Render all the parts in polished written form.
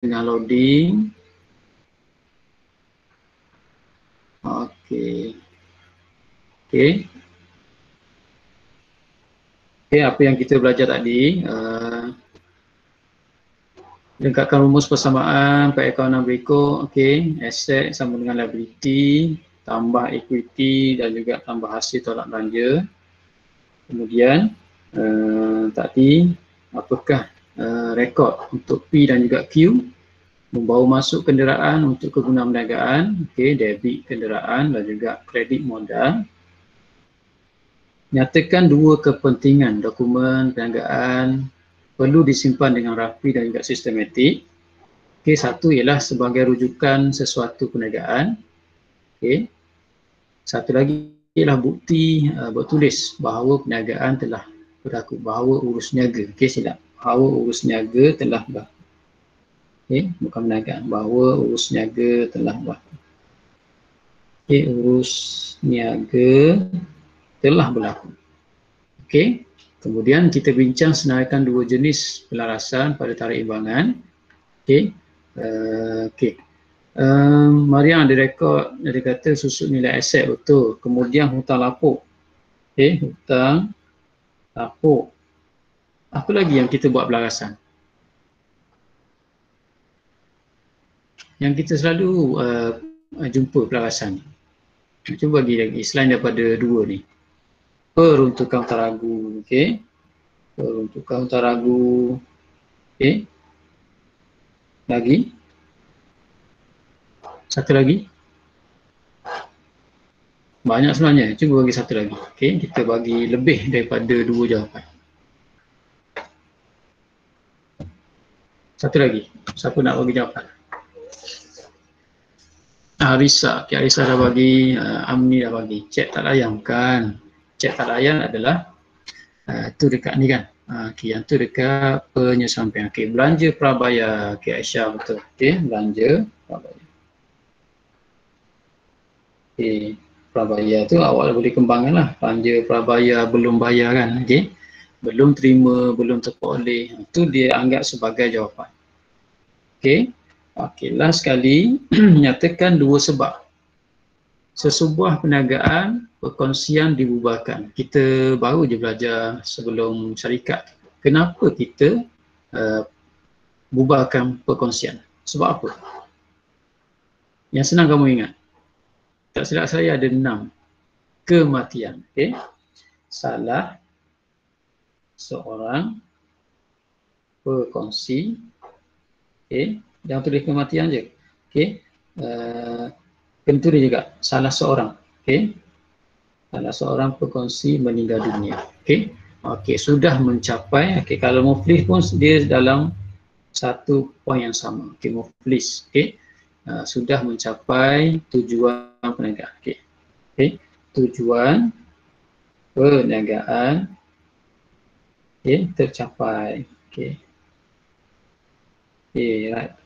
tengah loading. Okey. Okey. Okey, apa yang kita belajar tadi, lengkapkan rumus persamaan perakaunan berikut. Okey, aset sama dengan liability, tambah equity dan juga tambah hasil tolak belanja. Kemudian tadi apakah rekod untuk P dan juga Q, membawa masuk kenderaan untuk kegunaan perniagaan, okey, debit kenderaan dan juga kredit modal. Nyatakan dua kepentingan dokumen perniagaan perlu disimpan dengan rapi dan juga sistematik. Okey, satu ialah sebagai rujukan sesuatu perniagaan. Okey. Satu lagi ialah bukti bertulis bahawa perniagaan telah berlaku, bahawa urus niaga. Okey, silap. Bahawa urus niaga telah berlaku. Okey, bukan perniagaan, bahawa urus niaga telah berlaku. Okey, urus niaga telah berlaku. Okey, kemudian kita bincang senaraikan dua jenis pelarasan pada tarikh imbangan. Okey, okey. Mariam ada rekod, dia kata susut nilai aset betul. Kemudian hutang lapuk. Okey, hutang lapuk. Apa lagi yang kita buat pelarasan? Yang kita selalu jumpa pelarasan. Cuba bagi lagi selain daripada dua ni. Peruntukan hutang ragu, okey. Peruntukan hutang ragu. Okey. Lagi? Satu lagi? Banyak sebenarnya. Cuba bagi satu lagi. Okey, kita bagi lebih daripada dua jawapan. Satu lagi. Siapa nak bagi jawapan? Arisa. Okay, Arisa dah bagi, Amni dah bagi. Cek tak layan kan? Cek tak layan adalah tu dekat ni kan? Okay, yang tu dekat penyesampian. Okay, belanja prabayar. Okay, Aisyah betul. Okay, belanja prabayar. Okay, prabayar tu awak boleh kembangkan lah. Belanja prabayar belum bayar kan? Okay, belum terima, belum terperoleh. Itu dia anggap sebagai jawapan. Okay. Okay, last sekali, nyatakan dua sebab sesebuah perniagaan perkongsian dibubarkan. Kita baru je belajar sebelum syarikat. Kenapa kita bubarkan perkongsian? Sebab apa? Yang senang kamu ingat. Tak silap saya ada 6. Kematian. Okay. Salah seorang perkongsi. Okay. Jangan tulis kematian je. Okay. Kena tulis juga salah seorang. Okay. Salah seorang perkongsi meninggal dunia. Okay. Okay, sudah mencapai. Okay, kalau muflis pun dia dalam satu poin yang sama. Okay, muflis. Okay. Sudah mencapai tujuan perniagaan. Okay. Okay. Tujuan perniagaan okay, tercapai. Okay. Okay, right.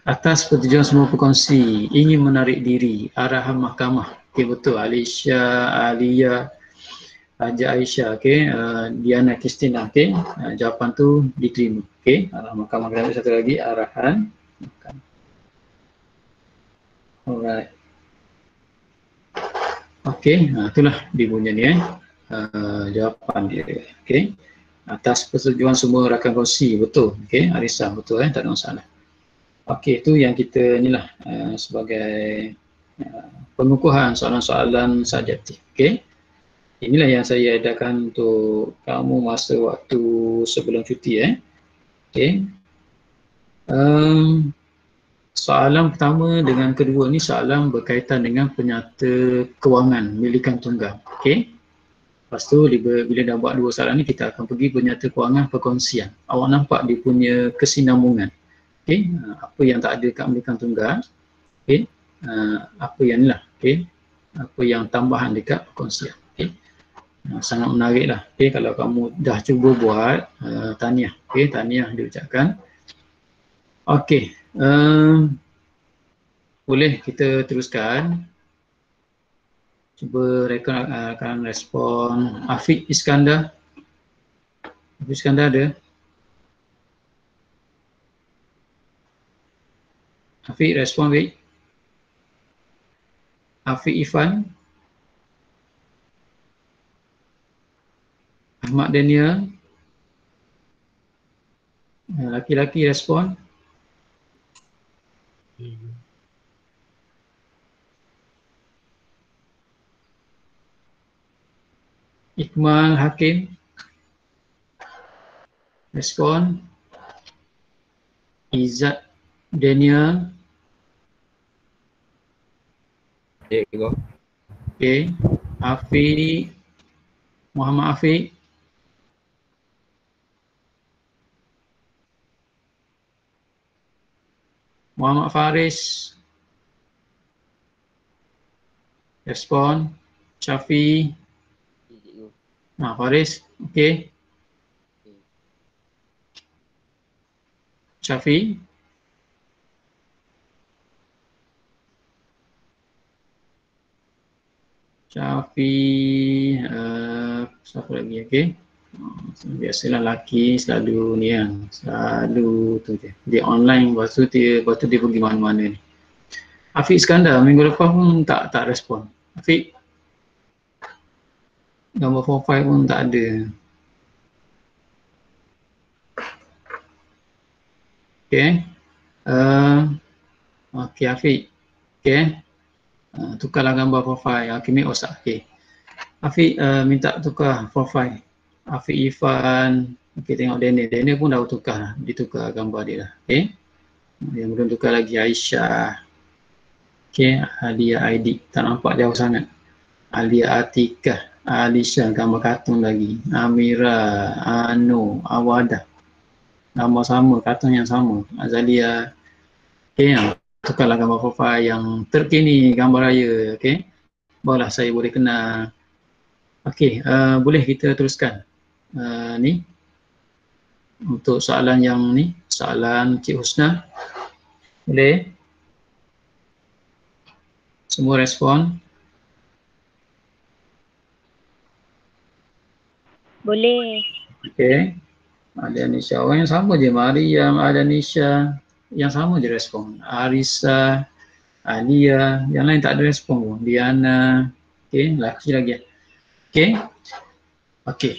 Atas pertujuan semua perkongsi ingin menarik diri arahan mahkamah. Okay, betul. Alisha, Alia, Haja Aisyah, okay. Diana Kristina, okay. Jawapan tu diterima. Okay. Arahan mahkamah. Kita satu lagi, arahan mahkamah. Alright. Okay, itulah dia punya ni jawapan dia. Okay. Atas persetujuan semua rakan kongsi, betul. Okay, Arisa, betul tak ada masalah. Okey, itu yang kita inilah sebagai pengukuhan soalan-soalan subjektif. Okey. Inilah yang saya adakan untuk kamu masa waktu sebelum cuti Okey. Soalan pertama dengan kedua ni soalan berkaitan dengan penyata kewangan milikan tunggal. Okey. Lepas tu bila dah buat dua soalan ni kita akan pergi penyata kewangan perkongsian. Awak nampak dia punya kesinambungan. Okay, apa yang tak ada kat milikan tunggal, okay, apa yang ni lah, okay, apa yang tambahan dekat perkongsian. Okay. Sangat menarik lah, okay, kalau kamu dah cuba buat, tahniah, okay, tahniah diucapkan. Okay, boleh kita teruskan. Cuba rekan respon. Afiq Iskandar. Afiq Iskandar ada? Afiq respon Afiq. Afiq Ifan. Ahmad Daniel. Laki-laki respon. Iqmal Hakim. Respon. Izzat Daniel. Go. Okay. Afiq. Muhammad Afiq. Muhammad Faris. Respon. Syafi. Faris. Okay. Syafi. Syafi. Siapa lagi? Okay. Biasalah lelaki selalu ni kan. Selalu tu je. Dia online, lepas tu dia pergi mana-mana ni. Afiq Iskandar minggu lepas pun tak respon. Afiq. Gambar profile pun tak ada. Okay. Okay Afiq. Okay. Tukarlah gambar profile. Okay, make osak. Okay. Afiq minta tukar profile. Afiq Ifan. Okay, tengok Daniel. Daniel pun dah tukar lah. Ditukar gambar dia dah. Okay. Yang belum tukar lagi Aisyah. Okay. Alia Aidi. Tak nampak jauh sangat. Alia Atikah. Alisha. Gambar kartun lagi. Amira. Anu. Awadah. Gambar sama. Kartun yang sama. Azalia. Okay. Tukarlah gambar profile yang terkini. Gambar raya. Okay. Barulah saya boleh kenal. Okey, boleh kita teruskan. Ni untuk soalan yang ni, soalan Cik Husna. Boleh? Semua respon? Boleh. Okey. Ada Nisha. Orang yang sama je. Mariam, ada Nisha. Yang sama je respon. Arisa, Alia. Yang lain tak ada respon pun. Diana. Okey, lelaki lagi. Okey. Okey.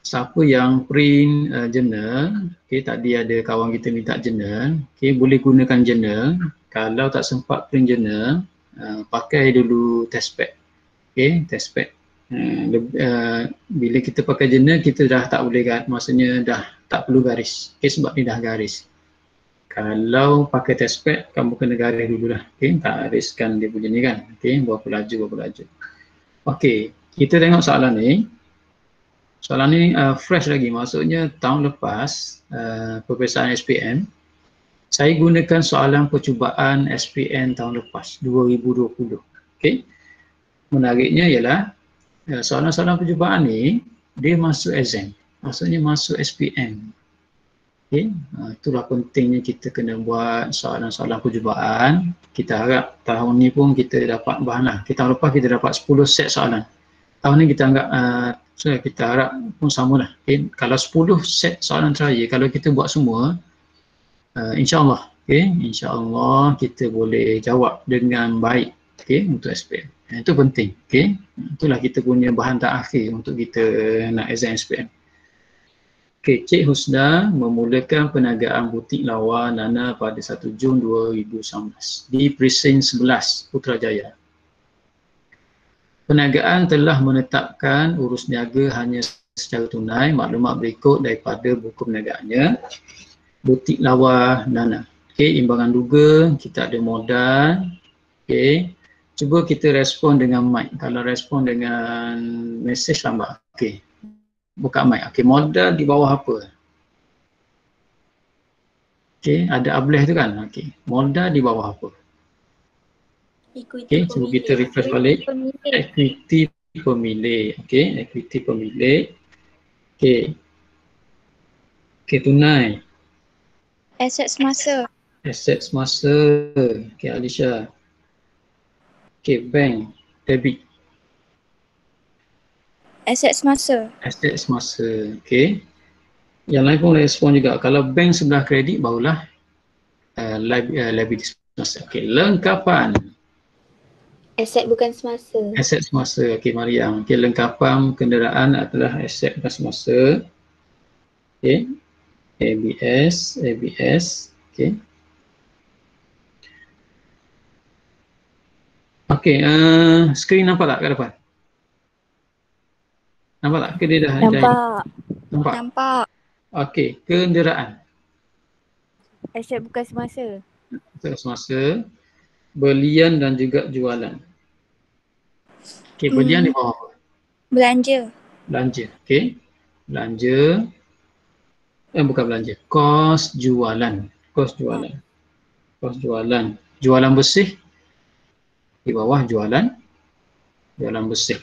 Siapa yang print journal, okay, tadi ada kawan kita minta journal, okay, boleh gunakan journal. Kalau tak sempat print journal, pakai dulu test pad. Okay, test pad. Bila kita pakai journal, kita dah tak boleh, maksudnya dah tak perlu garis. Okay, sebab ni dah garis. Kalau pakai test pad, kamu kena garis dulu lah. Okay, tak gariskan dia punya ni kan. Okay, berapa laju. Okay, kita tengok soalan ni. Soalan ni fresh lagi, maksudnya tahun lepas peperiksaan SPM, saya gunakan soalan percubaan SPM tahun lepas, 2020. Okay. Menariknya ialah soalan-soalan percubaan ni, dia masuk exam, maksudnya masuk SPM. Okay. Itulah pentingnya kita kena buat soalan-soalan percubaan. Kita harap tahun ni pun kita dapat bahan lah. Tahun lepas kita dapat 10 set soalan. Tahun ni kita anggap kita harap pun samalah. Okay. Kalau 10 set soalan terakhir, kalau kita buat semua, insyaAllah, okay, insyaAllah kita boleh jawab dengan baik, okay, untuk SPM. Itu penting, okay. Itulah kita punya bahan terakhir untuk kita nak exam SPM. Okay, Cik Husna memulakan perniagaan butik lawa Nana pada 1 Jun 2019 di Precinct 11 Putrajaya. Perniagaan telah menetapkan urus niaga hanya secara tunai. Maklumat berikut daripada buku perniagaannya. Butik lawa Nana. Okey, imbangan duga, kita ada modal. Okey. Cuba kita respon dengan mic. Kalau respon dengan mesej lambat. Okey. Buka mic. Okey, modal di bawah apa? Okey, ada ableh tu kan? Okey. Modal di bawah apa? Okey, cuba kita refresh balik. Equity pemilik. Okey, equity pemilik. Okey. Okey, tunai. Aset semasa. Aset semasa. Okey, Alisha. Okey, bank. Debit. Aset semasa. Aset semasa. Okey. Yang lain pun respon juga. Kalau bank sebelah kredit barulah liability semasa. Okey, lengkapan Aset bukan semasa. aset semasa. Okey, Mariam. Okey, lengkapan kenderaan adalah aset bukan semasa. Okey, ABS. Okey. Okey, skrin nampak tak kat depan? Nampak tak? Ke dia dah? Nampak. Nampak? Nampak. Okey, kenderaan. Aset bukan semasa. Semasa, belian dan juga jualan. Okey, belian di bawah apa? Belanja. Belanja. Okey. Belanja. Bukan belanja. Kos jualan. Kos jualan. Kos jualan. Jualan bersih. Di bawah jualan. Jualan bersih.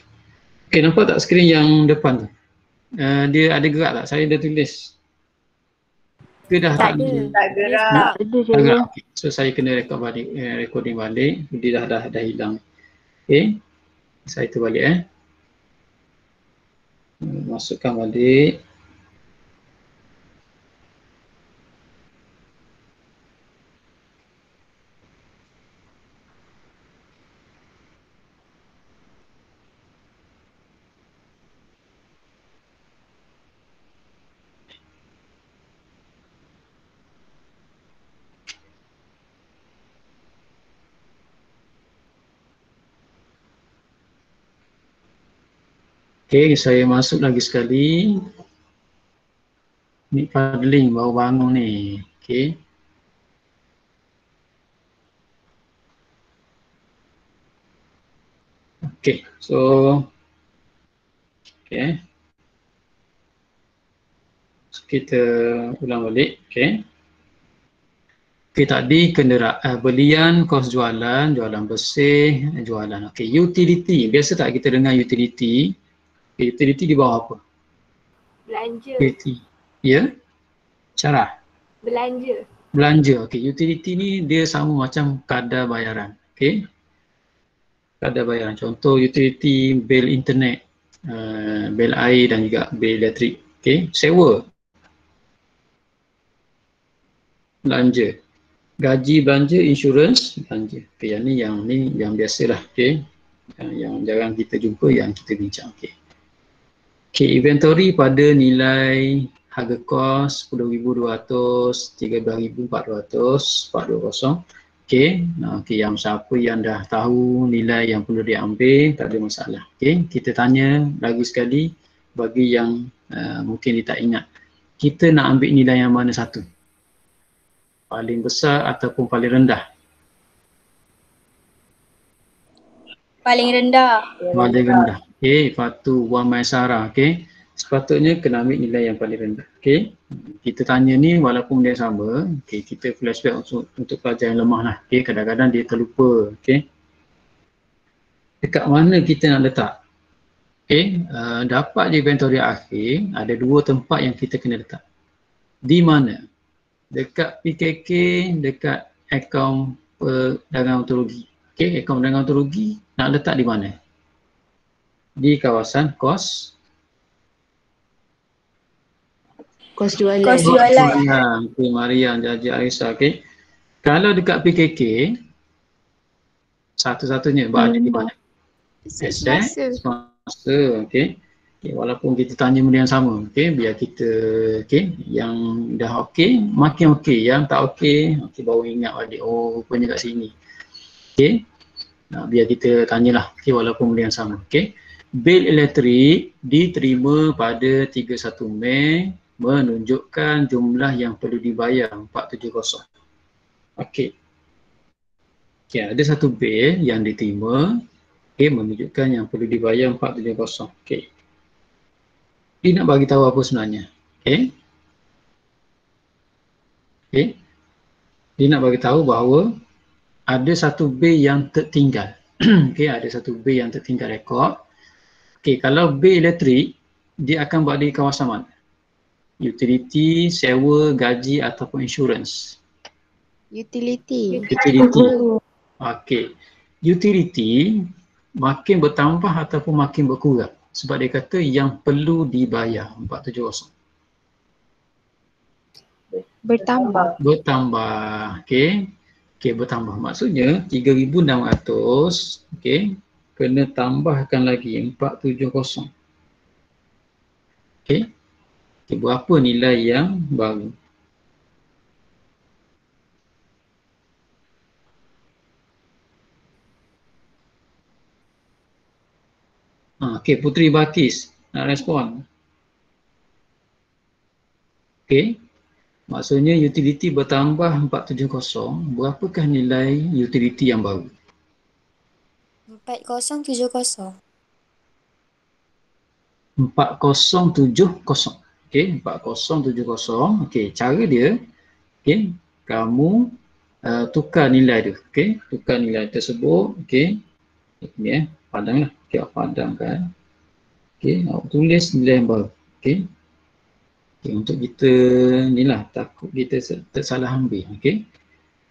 Okey, nampak tak skrin yang depan tu? Dia ada gerak tak? Saya dah tulis. Ke dah Tak ada. Tak gerak. Tak Ada Tak gerak. Okay. So saya kena rekod balik, recording balik. Dia dah hilang. Okey. Saya terbalik masukkan balik. Okey, saya masuk lagi sekali. Ni Fadling baru bangun ni. Okey. Okey, so okey. So, kita ulang balik. Okey. Okey, tadi kenderaan, belian, kos jualan, jualan bersih, jualan. Okey, utility. Biasa tak kita dengar utility? Okay, utility di bawah apa? Belanja. Utility. Ya? Cara? Belanja. Belanja. Okey, utility ni dia sama macam kadar bayaran. Okey. Kadar bayaran. Contoh utility bil internet, bil air dan juga bil elektrik. Okey, sewa. Belanja. Gaji belanja, insurans belanja. Okey, yang ni yang biasalah. Okey. Yang jarang kita jumpa, yang kita bincang. Okey. Okey, inventory pada nilai harga kos 10,200, 13,400, 420. Okey, okey, yang siapa yang dah tahu nilai yang perlu diambil, tak ada masalah. Okey, kita tanya lagi sekali bagi yang mungkin dia tak ingat. Kita nak ambil nilai yang mana satu? Paling besar ataupun paling rendah? Paling rendah. Paling rendah. Okey, Fatu Wan Maisara. Okey, sepatutnya kena ambil nilai yang paling rendah. Okey, kita tanya ni walaupun dia sama. Okey, kita flashback untuk pelajar yang lemah lah. Okey, kadang-kadang dia terlupa. Okey, dekat mana kita nak letak? Okey, dapat di inventory akhir ada dua tempat yang kita kena letak. Di mana? Dekat PKK, dekat akaun perdagangan ontologi. Okey, akaun perdagangan ontologi nak letak di mana? Di kawasan kos Jualan. Kos jualan. Okey, Mariam, Jaja, Aisyah. Okey, kalau dekat PKK satu-satunya berada di mana? Aset Aset semasa. semasa. Okey. Okay, walaupun kita tanya benda yang sama, okey, biar kita yang dah okey makin okey, yang tak okey baru ingat balik, oh rupanya kat sini. Okey. Biar kita tanyalah, okey, walaupun benda yang sama. Okey. Bil elektrik diterima pada 31 Mei menunjukkan jumlah yang perlu dibayar 470. Okey. Okey, ada satu bil yang diterima, okey, menunjukkan yang perlu dibayar 470. Okey. Dia nak bagi tahu apa sebenarnya? Okey. Okey. Dia nak bagi tahu bahawa ada satu bil yang tertinggal. Okey, ada satu bil yang tertinggal rekod. Okey, kalau bil elektrik, dia akan buat di kawasan mana? Utility, sewa, gaji ataupun insurans? Utility. Utility. Okey. Utility makin bertambah ataupun makin berkurang? Sebab dia kata yang perlu dibayar 470. Bertambah. Bertambah. Okey. Okey, bertambah. Maksudnya 3,600, okey, kena tambahkan lagi 470. Okey. Okay, berapa nilai yang baru? Okey, Putri Bakis nak respon. Okey. Maksudnya utility bertambah 470, berapakah nilai utility yang baru? 4070. 4070. Okey, 4070. Okey, cara dia, okey, kamu tukar nilai tu. Okey, tukar nilai tersebut. Okey, ini padanglah. Okey, awak padangkan. Okey, awak tulis nilai yang baru. Okey. Okay, untuk kita ni lah, takut kita tersalah ambil. Okay.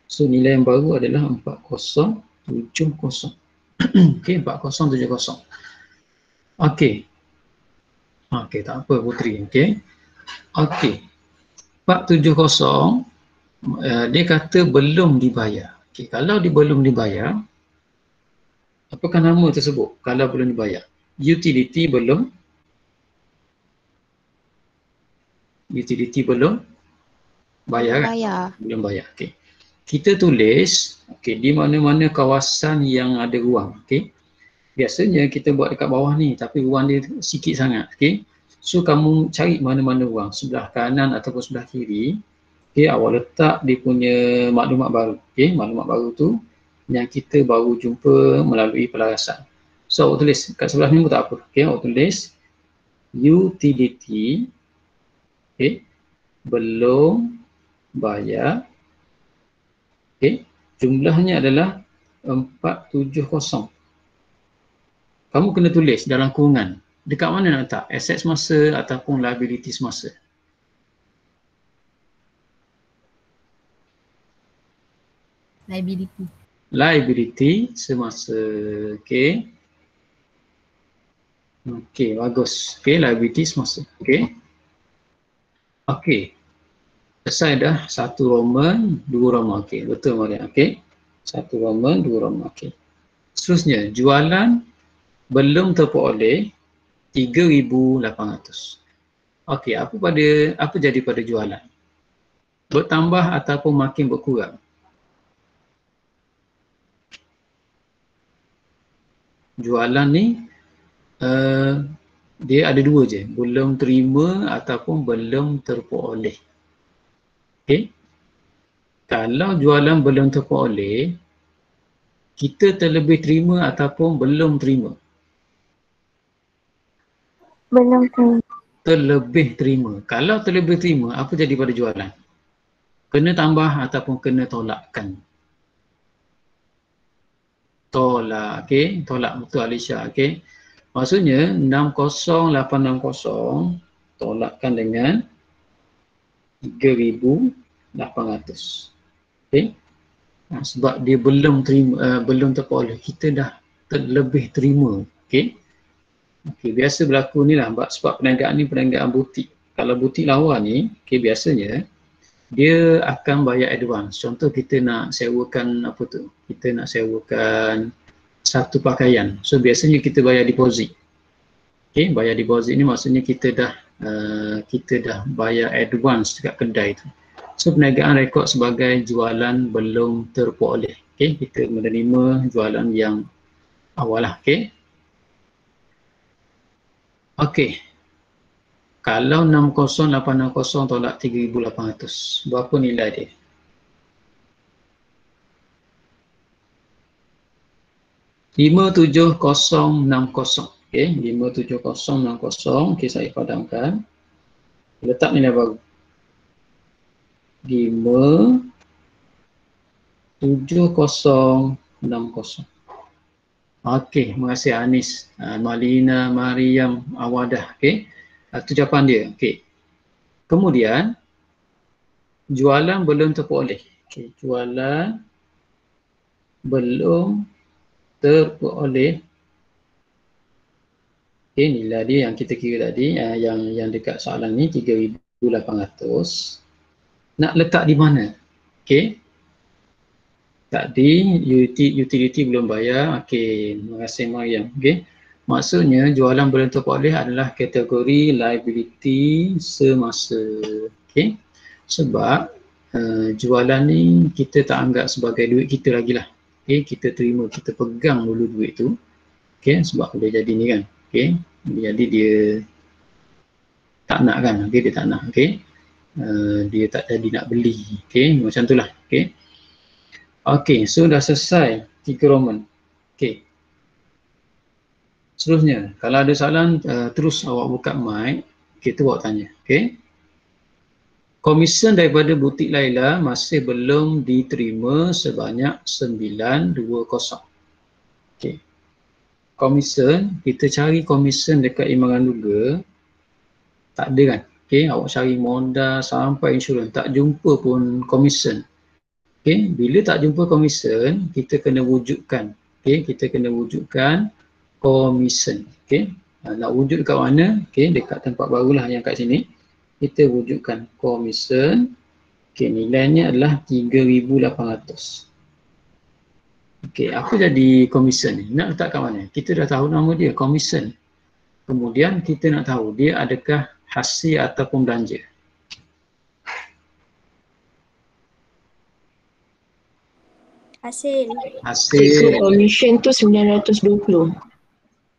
So nilai yang baru adalah 4070. Okay, 4070. Okay. Okay, tak apa Putri. Okay. Okay. 470, dia kata belum dibayar. Okay, kalau dia belum dibayar, apakah nama tersebut kalau belum dibayar? Utility belum bayar kan? Belum bayar. Okey. Kita tulis di mana-mana kawasan yang ada ruang. Okey. Biasanya kita buat dekat bawah ni tapi ruang dia sikit sangat. Okey. So kamu cari mana-mana ruang, sebelah kanan ataupun sebelah kiri. Okey, awak letak dia punya maklumat baru. Okey, maklumat baru tu yang kita baru jumpa melalui pelarasan. So awak tulis kat sebelah ni pun tak apa. Okey, awak tulis utility belum bayar. Okey, jumlahnya adalah 470. Kamu kena tulis dalam kurungan. Dekat mana nak letak? Aset semasa ataupun liability semasa? Liability. Liability semasa. Okey. Okey, bagus. Okey, liability semasa. Okey. Okey. Selesai dah. 1 Roman, 2 Roman. Okey, betul Maria. Okey. 1 Roman, 2 Roman. Okey. Seterusnya, jualan belum terperoleh 3,800. Okey, apa jadi pada jualan? Bertambah ataupun makin berkurang? Jualan ni dia ada dua je, belum terima ataupun belum terperoleh. Okey. Kalau jualan belum terperoleh, kita terlebih terima ataupun belum terima? Belum terima. Terlebih terima. Kalau terlebih terima, apa jadi pada jualan? Kena tambah ataupun kena tolakkan? Tolak, okey. Tolak, betul Alisha, okey. Maksudnya 60860 tolakkan dengan 3,800. Okey. Sebab dia belum terima, belum terperoleh, kita dah terlebih terima. Okey. Okey, biasa berlaku ni lah sebab perniagaan ni perniagaan butik. Kalau butik lawa ni, okey, biasanya dia akan bayar advance. Contoh kita nak sewakan apa tu? Kita nak sewakan satu pakaian. So biasanya kita bayar deposit. Okey, bayar deposit ni maksudnya kita dah bayar advance dekat kedai tu. So perniagaan rekod sebagai jualan belum terperoleh. Okey, kita menerima jualan yang awal lah. Okey. Okey. Kalau 60860 tolak 3,800, berapa nilai dia? RM57060. Okey, 57060. Okey, saya padamkan. Letak nilai baru. 57060. Okey, terima kasih Anis, Malina, Mariam, Awadah. Okey. Itu jawapan dia. Okey. Kemudian jualan belum terperoleh. Okey, jualan belum terperoleh. Okey, nilai dia yang kita kira tadi, yang dekat soalan ni 3,800. nak letak di mana? Okey. Tadi utility belum bayar. Okey, terima kasih Mariam. Okey. Maksudnya jualan boleh terperoleh adalah kategori liability semasa. Okey. Sebab jualan ni kita tak anggap sebagai duit kita lagi lah. Okey, kita terima, kita pegang dulu duit tu. Okey, sebab boleh jadi ni kan. Okey. Jadi dia tak nak kan. Okey, dia tak nak. Okey. Dia tak jadi nak beli. Okey, macam tu lah. Okey. Okey, so dah selesai 3 Roman. Okey. Seterusnya, kalau ada soalan terus awak buka mic, kita awak tanya. Okey. Komisen daripada butik Laila masih belum diterima sebanyak 920. Okey. Komisen, kita cari komisen dekat Imran Duga, tak ada kan? Okey, awak cari modal sampai insurans, tak jumpa pun komisen. Okey, bila tak jumpa komisen, kita kena wujudkan. Okey, kita kena wujudkan komisen. Okey, nak wujud dekat mana? Okey, dekat tempat barulah yang kat sini. Kita wujudkan komisen. Okey, nilainya adalah 3,800. Okey, apa jadi komisen ni? Nak letak kat mana? Kita dah tahu nama dia, komisen. Kemudian kita nak tahu dia adakah hasil ataupun belanja. Hasil. Hasil. Commission tu 920.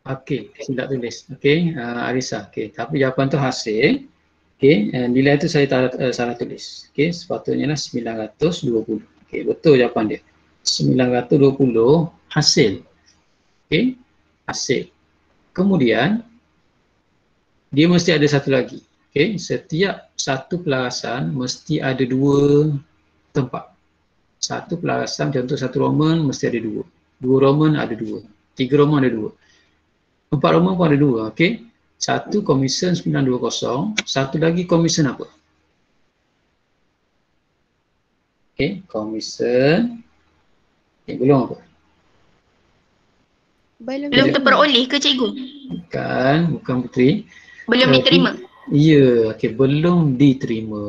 Okey, silap tulis. Okey, Arisa. Okey, tapi jawapan tu hasil. Okey, nilai tu saya salah tulis. Okey, sepatutnya lah 920. Okey, betul jawapan dia. 920 hasil. Okey, hasil. Kemudian dia mesti ada satu lagi. Okey, setiap satu pelarasan mesti ada 2 tempat. Satu pelarasan, contoh 1 Roman mesti ada 2. 2 Roman ada 2. 3 Roman ada 2. 4 Roman pun ada 2. Okey. Satu komisen 920, satu lagi komisen apa? Okey, komisen belum apa? Belum terperoleh ke cikgu? Bukan Putri. Belum diterima? Ya, okey, belum diterima.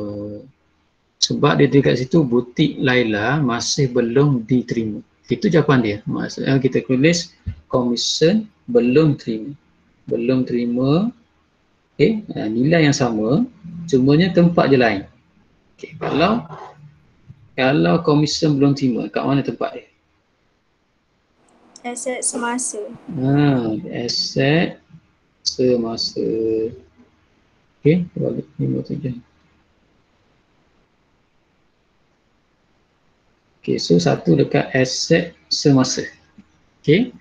Sebab dia dekat situ butik Laila masih belum diterima. Itu jawapan dia. Maksudnya kita tulis komisen belum terima. Belum terima. Okey, nilai yang sama, cumanya tempat je lain. Okey, kalau komisen belum terima, kat mana tempat dia? Aset semasa. Aset semasa. Okey, balik 57. Okey, so satu dekat aset semasa. Okey.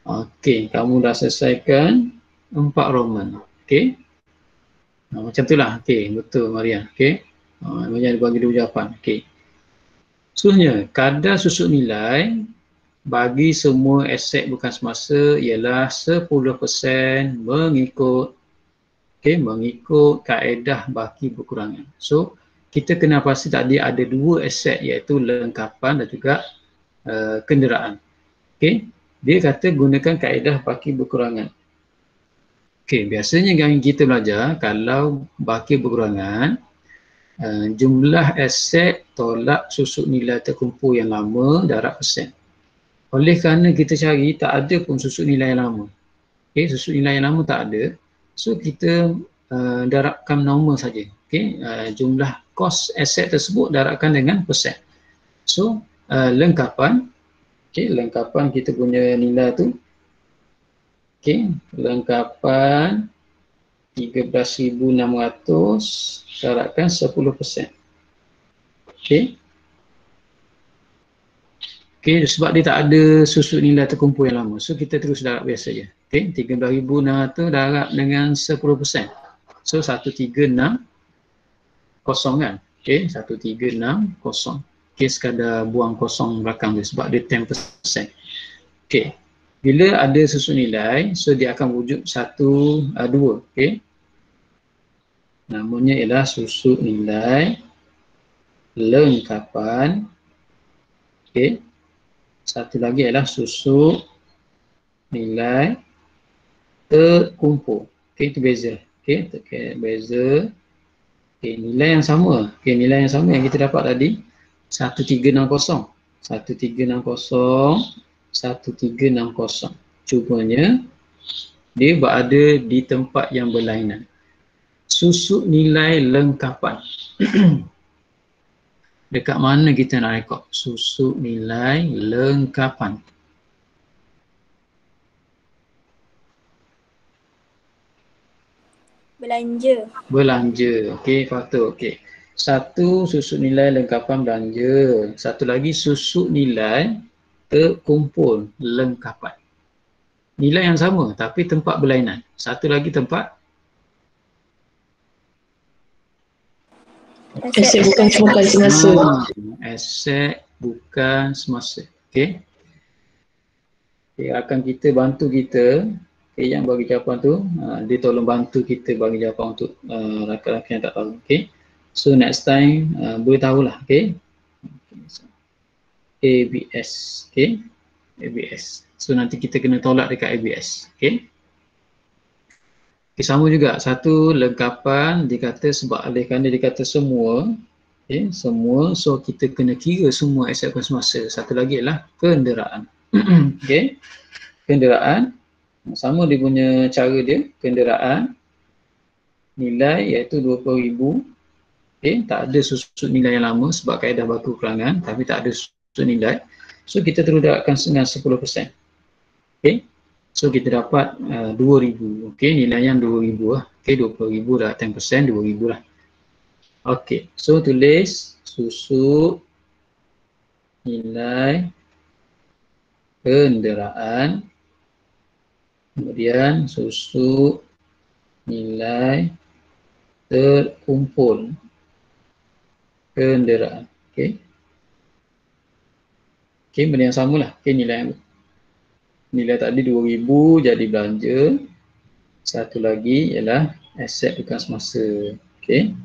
Okey, kamu dah selesaikan 4 Roman. Okey. Macam itulah. Okey, betul Maria. Okey. Macam dia bagi dua jawapan. Okey. Seterusnya, kadar susut nilai bagi semua aset bukan semasa ialah 10% mengikut kaedah baki berkurangan. So, kita kena pasti tadi ada 2 aset iaitu lengkapan dan juga kenderaan. Okey. Dia kata gunakan kaedah baki berkurangan. Okey, biasanya yang kita belajar kalau baki berkurangan, jumlah aset tolak susut nilai terkumpul yang lama darab persen. Oleh kerana kita cari tak ada pun susut nilai yang lama. Okey, susut nilai yang lama tak ada. So kita darabkan normal saja. Okey, jumlah kos aset tersebut darabkan dengan persen. So lengkapan, okey, lengkapan kita punya nilai tu, okey, lengkapan 13,600 darabkan 10%. Okey. Okey, sebab dia tak ada susut nilai terkumpul yang lama. So kita terus darab biasa je. Okey, 13,600 darab dengan 10%. So 1360 kan. Okey, 1360. Okey, sekadar buang kosong belakang dia sebab dia 10%. Okey. Bila ada susut nilai, so dia akan wujud 2. Okey. Namanya ialah susut nilai lengkapan. Okey. Satu lagi ialah susut nilai terkumpul. Okey, itu beza. Okey, beza. Okey, Okey, nilai yang sama. Okey, nilai yang sama yang kita dapat tadi 1360. 1360, 1360. Cumanya dia berada di tempat yang berlainan. Susuk nilai lengkapan. Dekat mana kita nak rekod? Susuk nilai lengkapan. Belanja. Belanja. Okey, faktor. Okey. Satu, susuk nilai lengkapan belanja. Satu lagi, susuk nilai terkumpul lengkapan. Nilai yang sama tapi tempat berlainan. Satu lagi tempat Aset bukan semasa. aset bukan semasa. Okey. Okay, akan kita bantu kita, okay, yang bagi jawapan tu, dia tolong bantu kita bagi jawapan untuk rakan-rakan yang tak tahu. Okay. So next time boleh tahulah. Okay. ABS. Okay. ABS. So nanti kita kena tolak dekat ABS. Okay. Okay, sama juga. Satu, lengkapan dikata sebab oleh kerana dikata semua. Okay, semua. So kita kena kira semua aset bukan semasa. Satu lagi adalah kenderaan. Okay. Kenderaan, sama dia punya cara dia, kenderaan, nilai iaitu 20,000. Okay, tak ada susut nilai yang lama sebab kaedah baku kelangan, tapi tak ada susut nilai. So kita terus dapatkan dengan 10%. Okay, so kita dapat 2,000. Okay, nilai yang 2,000 lah. Okay, 20,000 dah 10%, 2,000 lah. Okay, so tulis susut nilai kenderaan, kemudian susuk nilai terkumpul kenderaan. Okey. Okey, benda yang samalah. Okey, nilai tadi 2,000 jadi belanja. Satu lagi ialah aset bukan semasa. Okey.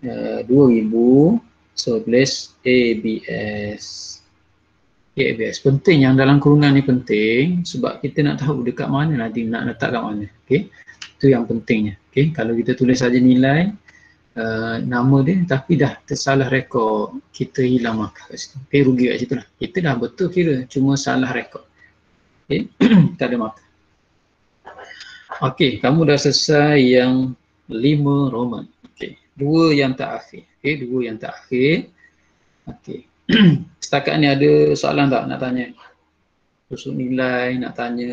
2,000, so tulis ABS. Okay, ABS. Penting yang dalam kurungan ni penting sebab kita nak tahu dekat mana nanti nak letak kat mana. Okay. Itu yang pentingnya. Okay. Kalau kita tulis saja nilai nama dia tapi dah tersalah rekod, kita hilang markah kat situ. Okay, rugi kat situ lah. Kita dah betul kira, cuma salah rekod. Okay. Tak ada markah. Okay, kamu dah selesai yang 5 Roman. Okay. 2 yang tak akhir. Okay, 2 yang tak akhir. Okay. Setakat ni ada soalan tak nak tanya? Susuk nilai, nak tanya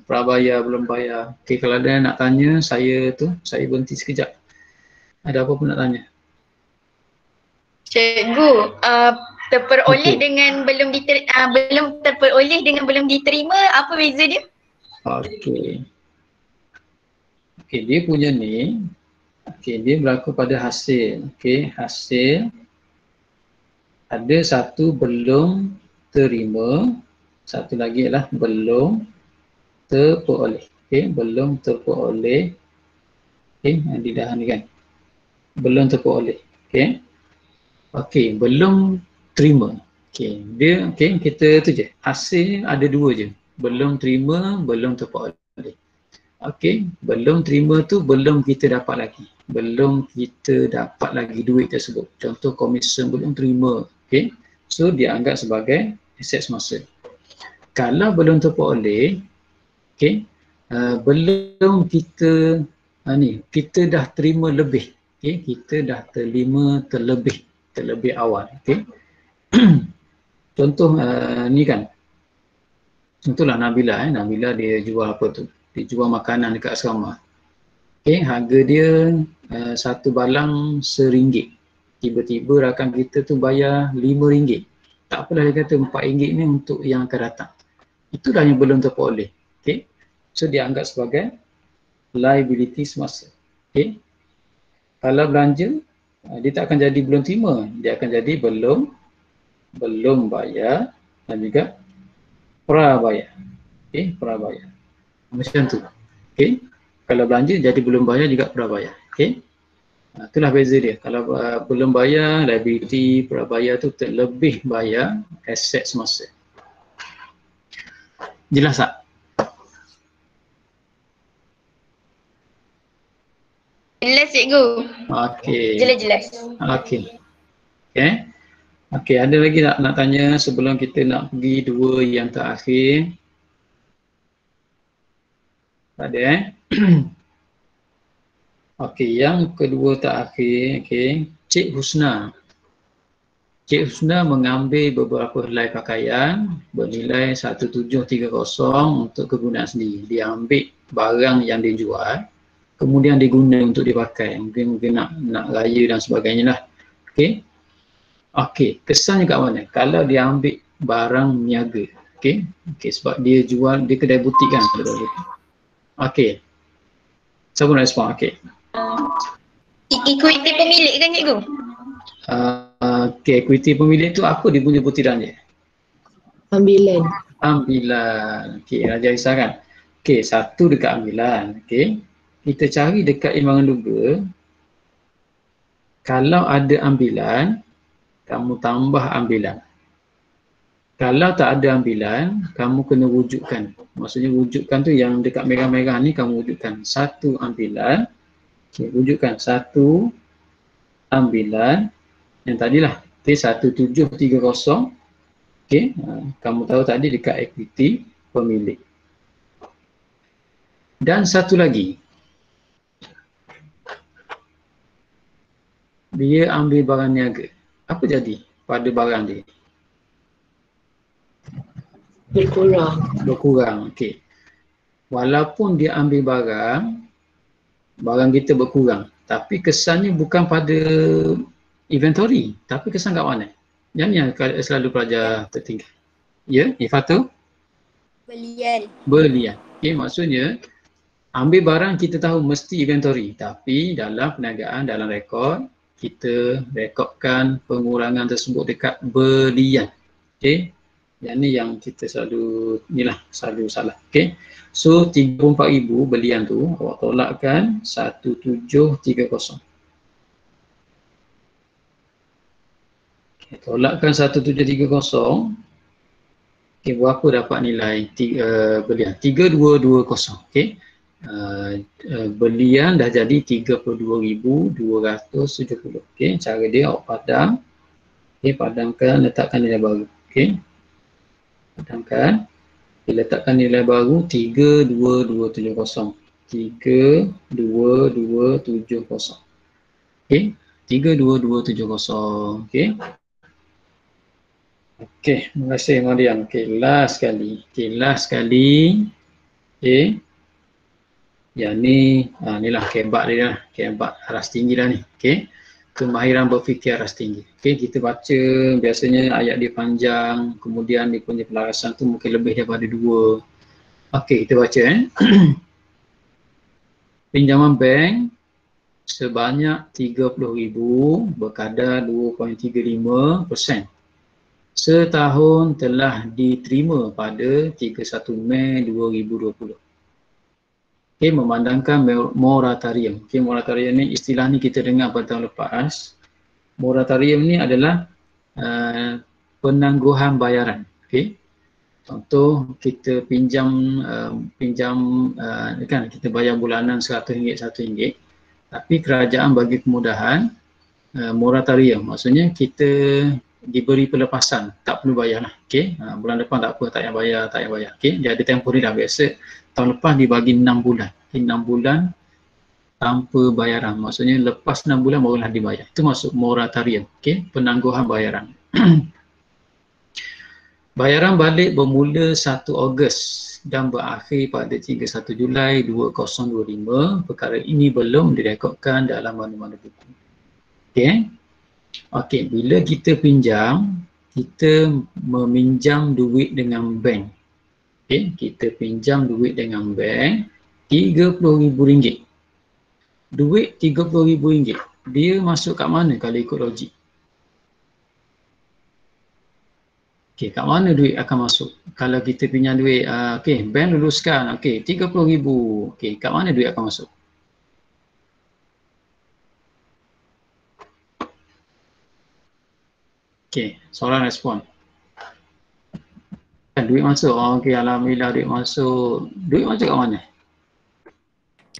prabayar, belum bayar. Okey, kalau ada nak tanya, saya berhenti sekejap. Ada apa pun nak tanya? Cikgu, terperoleh Okey. dengan belum terperoleh dengan belum diterima, apa beza dia? Okey. Okey, dia punya ni, okey, dia berlaku pada hasil. Okey, hasil. Ada satu belum terima, satu lagi adalah belum terperoleh. Okey, belum terperoleh. Okey, di dahan ni kan. Belum terperoleh. Okey. Okey, belum terima. Okey, dia okey, kita tu je. Hasil ada 2 je. Belum terima, belum terperoleh. Okey, belum terima tu belum kita dapat lagi. Belum kita dapat lagi duit tersebut. Contoh komisen belum terima. Okey. So dia anggap sebagai aset semasa. Kalau belum terperoleh, okey, belum kita kita dah terima lebih. Okey, kita dah terima terlebih awal. Okey. Contoh ni kan. Contohlah Nabila Nabila dia jual apa tu? Dia jual makanan dekat asrama. Okey, harga dia satu balang RM1. Tiba-tiba rakan kita tu bayar RM5. Tak apalah, dia kata RM4 ni untuk yang akan datang. Itu dah yang belum terperoleh. Okey. So dia anggap sebagai liability semasa. Okey. Kalau belanja, dia tak akan jadi belum terima, dia akan jadi belum bayar dan juga prabayar. Okey, prabayar. Macam tu. Okey. Kalau belanja jadi belum bayar juga prabayar. Okey. Itulah beza dia. Kalau belum bayar, liability, prabayar tu terlebih bayar aset semasa. Jelas tak? Jelas cikgu. Okey. Jelas-jelas. Okey. Okay. Okey, ada lagi nak tanya sebelum kita nak pergi dua yang terakhir? Tak ada Okey, yang kedua terakhir, okey, Cik Husna. Cik Husna mengambil beberapa helai pakaian bernilai 1730 untuk kegunaan sendiri. Dia ambil barang yang dia jual, kemudian diguna untuk dipakai. Mungkin nak raya dan sebagainya lah. Okey. Okey, kesannya kat mana? Kalau dia ambil barang niaga, okey, sebab dia jual, dia kedai butik kan, kedai butik. Okey, siapa nak respon? Okey. Ikuiti pemilik kan cikgu? Okey, equity pemilik tu apa dia punya butiran dia? Ambilan. Ambilan. Okey, Raja Aisyah kan? Okey, satu dekat ambilan. Okey, kita cari dekat imbangan duga. Kalau ada ambilan, kamu tambah ambilan. Kalau tak ada ambilan, kamu kena wujudkan. Maksudnya wujudkan tu yang dekat merah-merah ni kamu wujudkan. Satu ambilan. Okay, wujudkan satu ambilan yang tadilah. Okay, 1730. Okay, kamu tahu tadi dekat equity pemilik. Dan satu lagi. Dia ambil barang niaga. Apa jadi pada barang dia? Berkurang, okey. Walaupun dia ambil barang kita berkurang. Tapi kesannya bukan pada inventory. Tapi kesan kat mana? Yang selalu pelajar tertinggal. Ya, Ifatu? Belian. Okey, maksudnya ambil barang kita tahu mesti inventory. Tapi dalam perniagaan, dalam rekod, kita rekodkan pengurangan tersebut dekat belian. Okey. Yang ni yang kita selalu salah. Okey. So 34,000 belian tu awak tolakkan 1730. Okey, tolakkan 1730. Okey, berapa dapat nilai belian? 3220. Okey. Belian dah jadi 32,270. Okey, cara dia awak padam. Okey, padamkan, letakkan nilai baru. Okey. Padamkan. Okay, letakkan nilai baru 32270. 32270. Okey, 32270. Okey. Okey, terima kasih Mariam. Okey, last sekali. Okey. Yang ni, inilah kebat dia lah. Kebat aras tinggi lah ni. Okey. Kemahiran berfikir aras tinggi. Okey, kita baca biasanya ayat dia panjang, kemudian dia punya pelarasan tu mungkin lebih daripada 2. Okey, kita baca Pinjaman bank sebanyak 30,000 berkadar 2.35%. Setahun telah diterima pada 31 Mei 2020. Okay, memandangkan moratorium. Okay, moratorium ni, istilah ni kita dengar pada tahun lepas. Moratorium ni adalah penangguhan bayaran. Okay. Contoh kita pinjam kan kita bayar bulanan RM100, tapi kerajaan bagi kemudahan moratorium. Maksudnya kita diberi pelepasan, tak perlu bayar lah. Okay. Bulan depan tak apa, tak payah bayar. Okay. Dia ada tempoh dia dah biasa. Tahun lepas dibagi 6 bulan. 6 bulan tanpa bayaran. Maksudnya lepas 6 bulan barulah dibayar. Itu masuk moratorium. Okay? Penangguhan bayaran. Bayaran balik bermula 1 Ogos dan berakhir pada 31 Julai 2025. Perkara ini belum direkodkan dalam mana-mana buku. Okay? Okay, bila kita pinjam, kita meminjam duit dengan bank. Okay, kita pinjam duit dengan bank RM30,000. Duit RM30,000. Dia masuk kat mana kalau ikut logik? Okay, kat mana duit akan masuk? Kalau kita pinjam duit, okay, bank luluskan, okay, RM30,000. Okay, kat mana duit akan masuk? Okay, soalan respon. Duit masuk. Okey, alhamdulillah duit masuk. Duit masuk kat mana?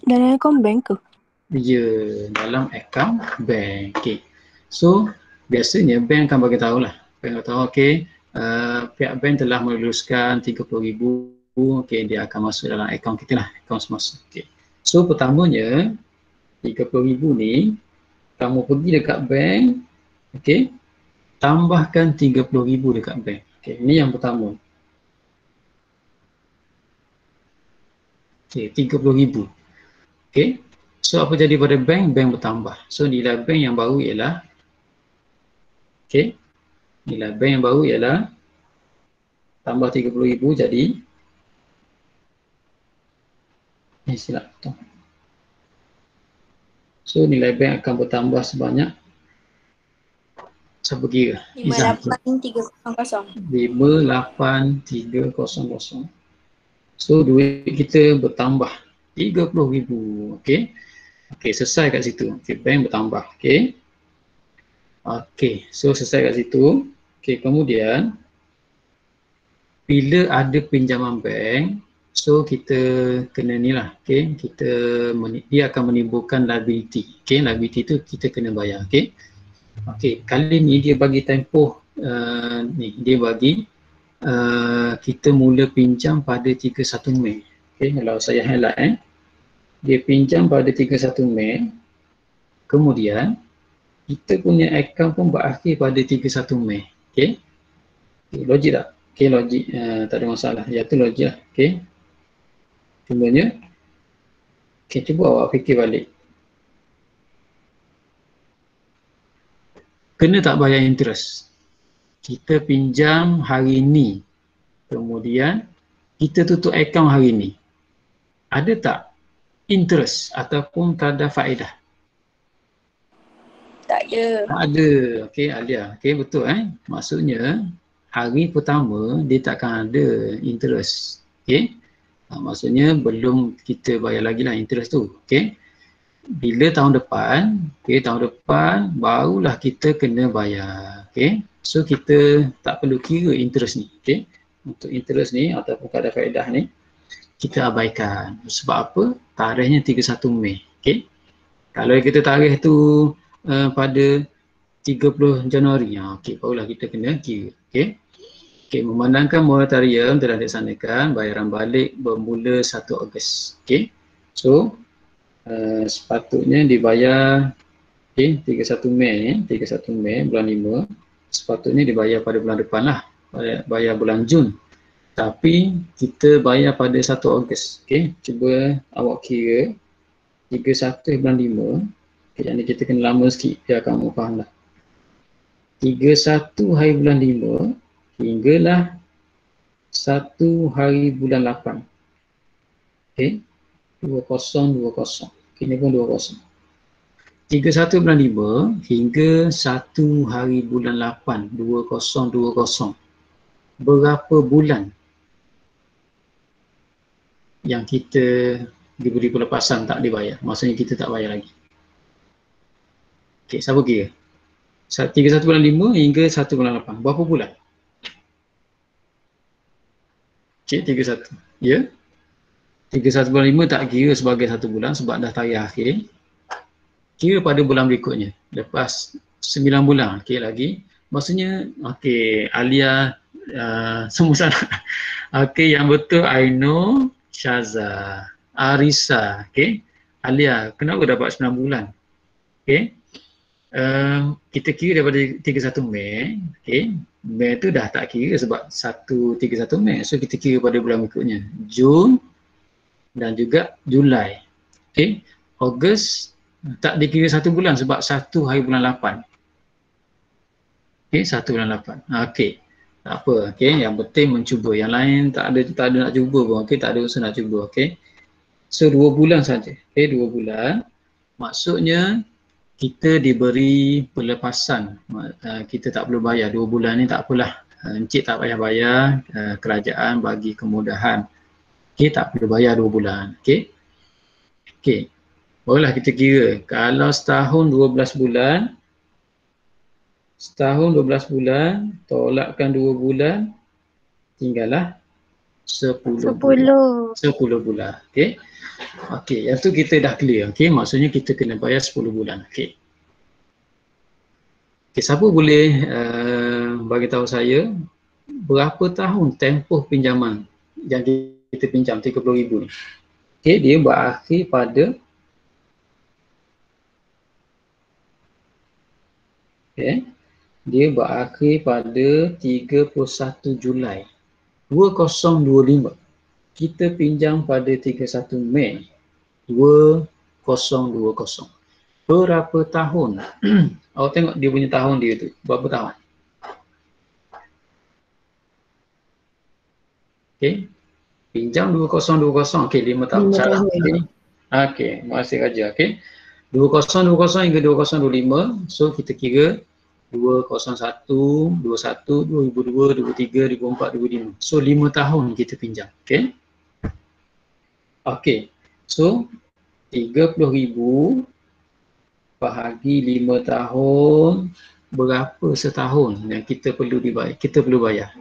Dalam akaun bank ke? Ya, dalam akaun bank. Okey. So, biasanya bank akan bagi tahu lah. Bank akan tahu, okey, pihak bank telah meluluskan 30,000, okey, dia akan masuk dalam akaun kita lah, akaun semasa. Okey. So, pertamanya 30,000 ni kamu pergi dekat bank, okey, tambahkan 30,000 dekat bank. Okey, ini yang pertama. Okey, 30,000. Okey. So apa jadi pada bank? Bank bertambah. So nilai bank yang baru ialah, okey, nilai bank yang baru ialah tambah 30,000 jadi, silap tu. So nilai bank akan bertambah sebanyak, siapa kira? Izan. 58,300. 58,300. So duit kita bertambah 30,000. Okey. Okey, selesai kat situ. Okey, bank bertambah. Okey. Okey, so selesai kat situ. Okey, kemudian bila ada pinjaman bank, so kita kena ni lah. Okey, dia akan menimbulkan liability. Okey, liability tu kita kena bayar. Okey. Okey, kali ni dia bagi tempoh dia bagi kita mula pinjam pada 31 Mei. Okey, kalau saya highlight dia pinjam pada 31 Mei. Kemudian kita punya akaun pun berakhir pada 31 Mei. Okey. Okay, logik tak? Okey, logik, tak ada masalah. Ya, tu logik lah. Okey. Cumanya, okey, cuba awak fikir balik. Kena tak bayar interest? Kita pinjam hari ni, kemudian kita tutup akaun hari ni. Ada tak interest ataupun kadar faedah? Tak ada. Tak ada. Okey, Alia. Okey, betul Maksudnya hari pertama dia takkan ada interest. Okey. Maksudnya belum kita bayar lagi lah interest tu. Okey. Bila tahun depan, tahun depan barulah kita kena bayar. Okey. So kita tak perlu kira interest ni. Okey. Untuk interest ni ataupun kadar faedah ni kita abaikan. Sebab apa? Tarikhnya 31 Mei. Okey. Kalau kita tarikh tu pada 30 Januari, okey, barulah kita kena kira. Okey. Okey, memandangkan moratorium telah dilaksanakan, bayaran balik bermula 1 Ogos. Okey. So sepatutnya dibayar 31 Mei 31 Mei bulan 5, sepatutnya dibayar pada bulan depan lah, bayar bulan Jun. Tapi kita bayar pada 1 Ogos. Okey, cuba awak kira 31 bulan 5. Okey, yang ni kita kena lama sikit biar kamu faham lah. 31 hari bulan 5 hinggalah 1 hari bulan 8. Okey, 2020. Okey, ni pun 20. 31 bulan 5 hingga 1 hari bulan 8 2020. Berapa bulan yang kita diberi pelepasan tak dibayar? Maksudnya kita tak bayar lagi. Okey, siapa kira? 31 bulan 5 hingga 1 bulan 8. Berapa bulan? Okey, 31. Ya? 31 bulan 5 tak kira sebagai 1 bulan sebab dah tarikh akhir. Kira pada bulan berikutnya. Lepas 9 bulan. Okey, lagi. Maksudnya, okey, Alia semua salah. Okey, yang betul Aino, Syaza, Arisa. Okey. Alia, kenapa dapat 9 bulan? Okey. Kita kira daripada 31 Mei. Okey. Mei tu dah tak kira sebab 31 Mei. So kita kira pada bulan berikutnya. Jun dan juga Julai. Okey. Ogos tak dikira 1 bulan sebab 1 hari bulan 8. Okey, 1 bulan 8. Okey. Tak apa. Okey, yang penting mencuba. Yang lain tak ada nak cuba pun. Okey, tak ada usaha nak cuba. Okey. So 2 bulan saja. Okey, 2 bulan. Maksudnya kita diberi pelepasan. Kita tak perlu bayar 2 bulan ni, tak apalah. Encik tak payah bayar, kerajaan bagi kemudahan. Okey, tak perlu bayar 2 bulan. Okey. Okey. Barulah kita kira. Kalau setahun 12 bulan, setahun 12 bulan, tolakkan 2 bulan, tinggallah 10 bulan. 10. 10 bulan. Okey. Okey, yang tu kita dah clear. Okey, maksudnya kita kena bayar 10 bulan. Okey. Okey, siapa boleh bagi tahu saya berapa tahun tempoh pinjaman yang kita pinjam 30,000 ni? Okey, dia berakhir pada dia berakhir pada 31 Julai 2025. Kita pinjam pada 31 Mei 2020. Berapa tahun? Awak tengok dia punya tahun dia tu. Berapa tahun? Okey. Pinjam 2020. Okey, 5 tahun. 5 Salah. tahun. Okey, masih Raja. Okey. 2020 hingga 2025. So kita kira 2001, 21, 2002, 2003, 2004, 2005. So 5 tahun kita pinjam. Okey. Okey. So 30,000 bahagi 5 tahun, berapa setahun yang kita perlu dibayar? Kita perlu bayar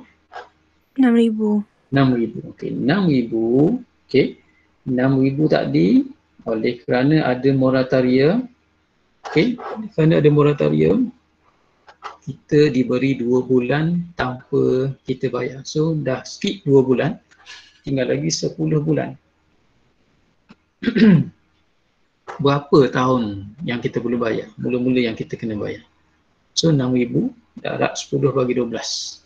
6,000. 6,000. Okey, 6,000. Okey. 6,000 tadi oleh kerana ada moratoria. Okey, kerana ada moratoria, kita diberi 2 bulan tanpa kita bayar. So dah skip 2 bulan, tinggal lagi 10 bulan. Berapa tahun yang kita perlu bayar? Mula-mula yang kita kena bayar. So 6,000 darab 10 bagi 12.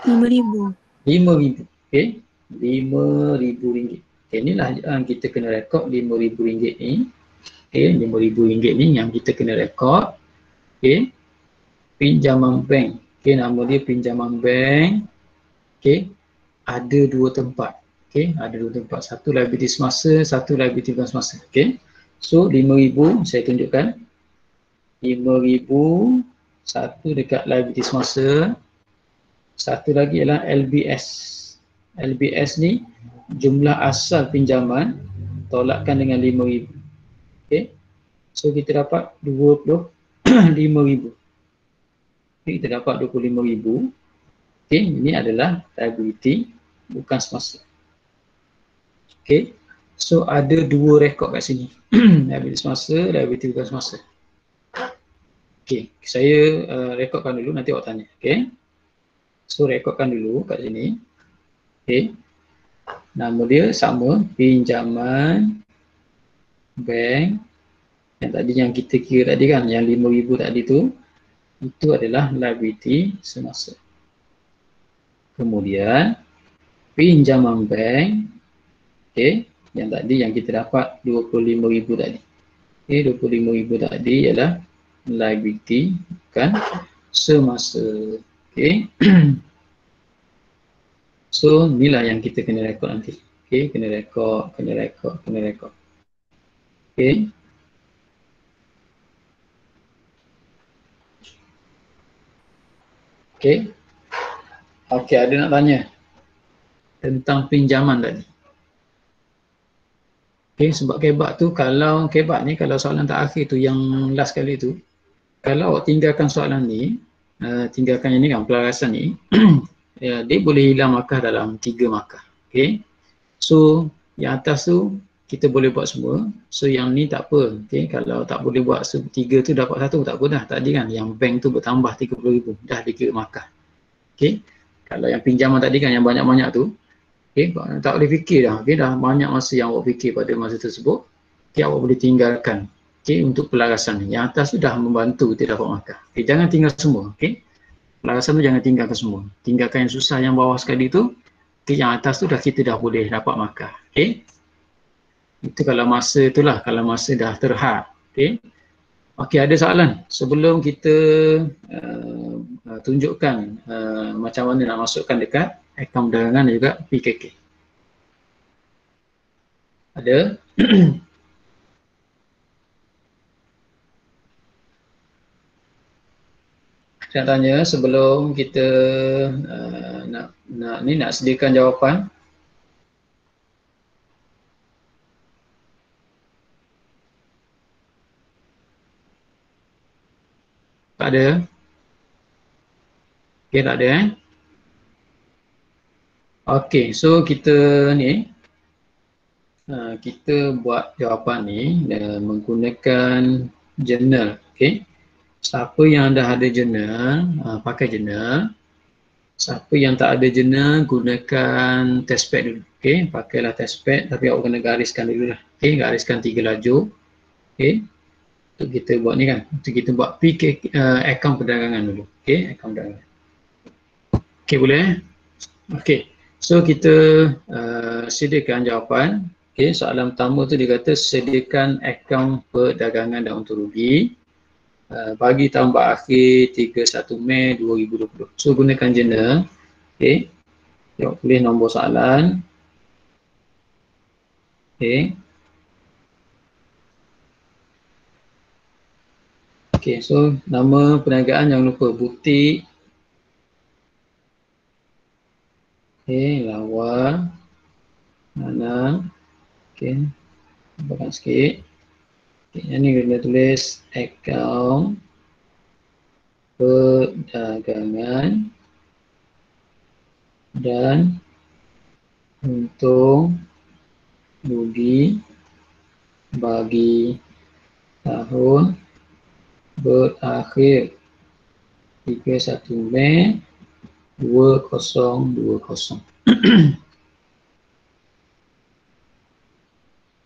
5,000. 5,000. Okey. RM5,000. Okay, inilah kita kena rekod RM5,000 ni. Okey, RM5,000 ni yang kita kena rekod. Okey. Pinjaman bank. Okey, nama dia pinjaman bank. Okey. Ada 2 tempat. Okey, ada 2 tempat. Satu liability semasa, satu liability bukan semasa. Okey. So 5,000 saya tunjukkan. 5,000 satu dekat liability semasa. Satu lagi ialah LBS. LBS ni jumlah asal pinjaman tolakkan dengan 5,000. Okey. So kita dapat 25,000. Okay, kita dapat 25,000. Okey, ini adalah liability bukan semasa. Okey. So ada 2 rekod kat sini. Liability semasa, liability bukan semasa. Okey, saya rekodkan dulu, nanti awak tanya. Okey. So rekodkan dulu kat sini. Okey. Nama dia sama, pinjaman bank. Yang tadi yang kita kira tadi kan, yang 5,000 tadi tu, itu adalah liability semasa. Kemudian pinjaman bank, okey, yang tadi yang kita dapat 25,000 tadi. Okey, 25,000 tadi ialah liability bukan semasa. Okey. So inilah yang kita kena rekod nanti. Okey, kena rekod. Okey. Okey. Okey, ada nak tanya tentang pinjaman tadi. Okey, sebab kebat tu, kalau kebat ni, kalau soalan terakhir tu yang last kali tu, kalau awak tinggalkan soalan ni, tinggalkan yang ni kan, pelarasan ni, ya, dia boleh hilang markah dalam 3 markah. Okey. So yang atas tu kita boleh buat semua. So yang ni tak apa. Okey, kalau tak boleh buat 3 tu dapat 1 tak apa dah. Tadi kan yang bank tu bertambah 30,000 dah dikira markah. Okey. Kalau yang pinjaman tadi kan yang banyak-banyak tu, okey, tak boleh fikir dah. Okey, dah banyak masa yang awak fikir pada masa tersebut. Okey, awak boleh tinggalkan. Okey, untuk pelarasan ni. Yang atas tu dah membantu kita dapat markah. Okey, jangan tinggal semua. Okey. Pelarasan tu jangan tinggalkan semua. Tinggalkan yang susah yang bawah sekali tu. Okay, yang atas tu kita dah boleh dapat markah. Okey. Itu kalau masa itulah, kalau masa dah terhad. Okey. Okey, ada soalan sebelum kita tunjukkan macam mana nak masukkan dekat akaun perdagangan dan juga PKK. Ada? Saya tanya sebelum kita nak sediakan jawapan. Tak ada? Okey, tak ada Okey, so kita ni kita buat jawapan ni menggunakan journal. Okey. Siapa yang dah ada journal, pakai journal. Siapa yang tak ada journal, gunakan testpad dulu. Okey, pakailah testpad tapi awak kena gariskan dulu lah. Okey, gariskan 3 lajur. Okey. Untuk kita buat ni kan, untuk kita buat akaun perdagangan dulu. Okey, akaun perdagangan. Okey, boleh? Okey. So kita sediakan jawapan. Okey, soalan pertama tu dia kata sediakan akaun perdagangan dan untung rugi bagi tambah akhir 31 Mei 2020. So gunakan journal. Okey. Jawab tulis nombor soalan. Okey. Okey, so nama perniagaan jangan lupa butik. Okey, lawa. Mana? Okey. Tambahkan sikit. Okay, yang ni kena tulis akaun perdagangan dan untung rugi bagi tahun berakhir 31 Mei 2020.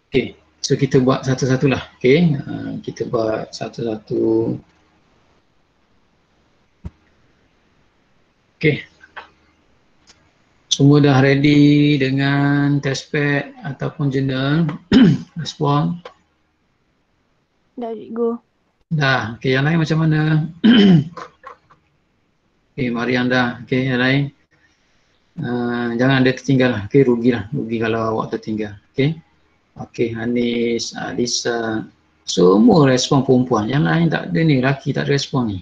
Okey. So kita buat satu-satulah, okey. Kita buat satu-satu. Okey. Semua dah ready dengan testpad ataupun journal? Respon? Dah, cikgu. Dah. Okey, yang lain macam mana? Okey, Mariam dah. Okey, yang lain. Jangan ada tertinggal lah. Okey, rugilah. Rugi kalau awak tertinggal. Okey. Okey, Hanis, Alisa, semua respon perempuan. Yang lain tak ada ni, lelaki tak ada respon ni.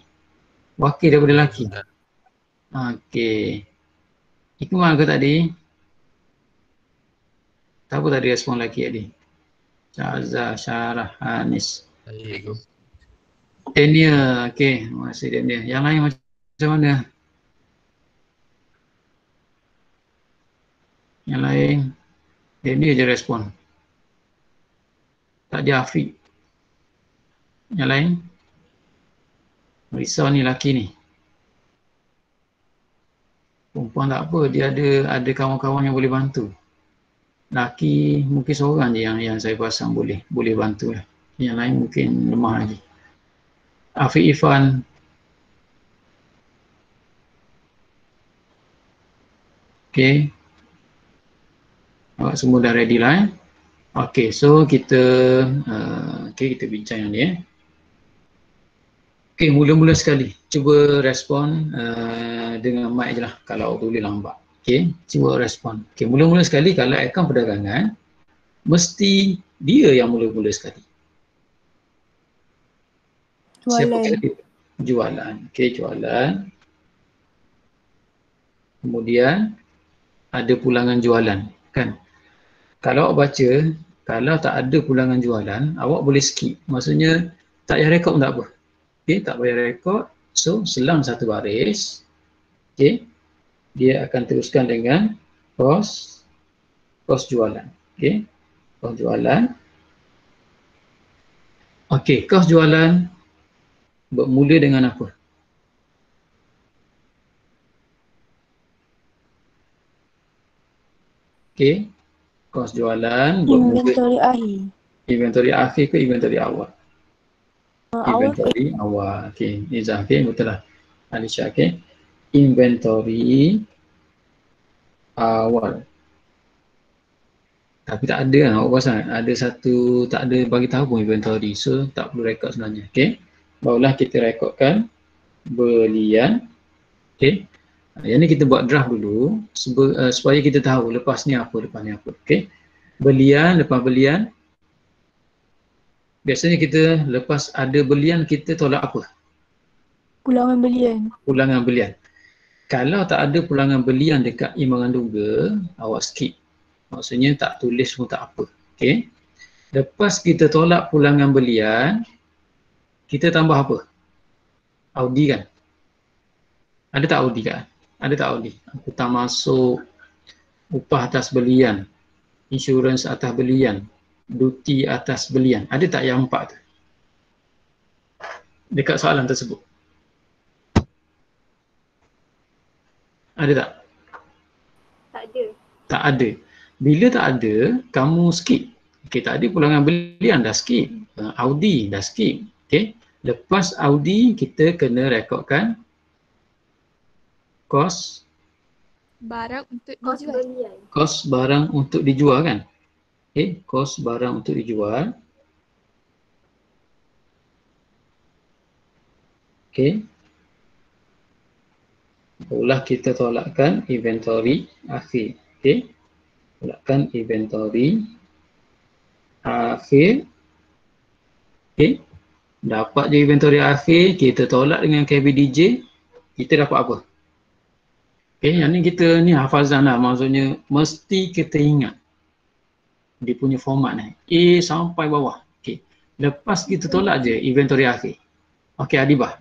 Wakil daripada lelaki. Okey. Hikmah ke tadi? Siapa tadi respon lelaki tadi? Syazah, Syarah, Hanis. Cikgu. Daniel, okey. Terima kasih Daniel. Yang lain macam mana? Yang lain? Daniel je respon. Tak ada Afiq. Yang lain? Risau ni lelaki ni. Perempuan tak apa, dia ada kawan-kawan yang boleh bantu. Lelaki mungkin seorang je yang saya pasang boleh bantu lah. Yang lain mungkin lemah lagi. Afiq Irfan. Okay. Awak semua dah ready lah Okay, so kita kita bincang yang ni Okay, mula-mula sekali cuba respon dengan mic je lah kalau boleh lambat. Okay, cuba respon. Okay, mula-mula sekali kalau akaun perdagangan mesti dia yang mula-mula sekali. Siapa sekali? Jualan. Okay, jualan. Kemudian ada pulangan jualan kan. Kalau awak baca, kalau tak ada pulangan jualan, awak boleh skip. Maksudnya, tak payah rekod pun tak apa. Okay, tak payah rekod. So, selang satu baris. Okay, dia akan teruskan dengan kos jualan. Okay, kos jualan. Okay, kos jualan bermula dengan apa? Okay. Kos jualan Inventory akhir. Inventory akhir ke inventory awal? Awal. Inventory awal. Okey, Nizam. Okey, betul lah. Alisha, okey. Inventory awal. Tapi tak ada kan, awak pasal ada satu tak ada bagi tahu pun inventory. So, tak perlu rekod sebenarnya. Okey. Barulah kita rekodkan belian. Okey. Yang ni kita buat draft dulu supaya kita tahu lepas ni apa. Okey. Belian, lepas belian. Biasanya kita lepas ada belian kita tolak apa? Pulangan belian. Pulangan belian. Kalau tak ada pulangan belian dekat imbangan duga, awak skip. Maksudnya tak tulis pun tak apa. Okey. Lepas kita tolak pulangan belian, kita tambah apa? Audi kan? Ada tak Audi kan? Ada tak Audi? Angkutan masuk, upah atas belian, insurans atas belian, duty atas belian. Ada tak yang 4 tu? Dekat soalan tersebut. Ada tak? Tak ada. Tak ada. Bila tak ada, kamu skip. Okey, tak ada pulangan belian, dah skip. Audi dah skip. Okey. Lepas Audi, kita kena rekodkan kos Barang untuk Kos dijual. belian. kos barang untuk dijual kan? Okey, kos barang untuk dijual. Okey. Barulah kita tolakkan inventory akhir. Okey. Tolakkan inventory akhir. Okey. Dapat je inventory akhir, kita tolak dengan KBDJ, kita dapat apa? Okey, yang ni kita ni hafazan lah, maksudnya mesti kita ingat dia punya format ni. A sampai bawah. Okey. Lepas kita tolak je inventory akhir. Okey, Adibah.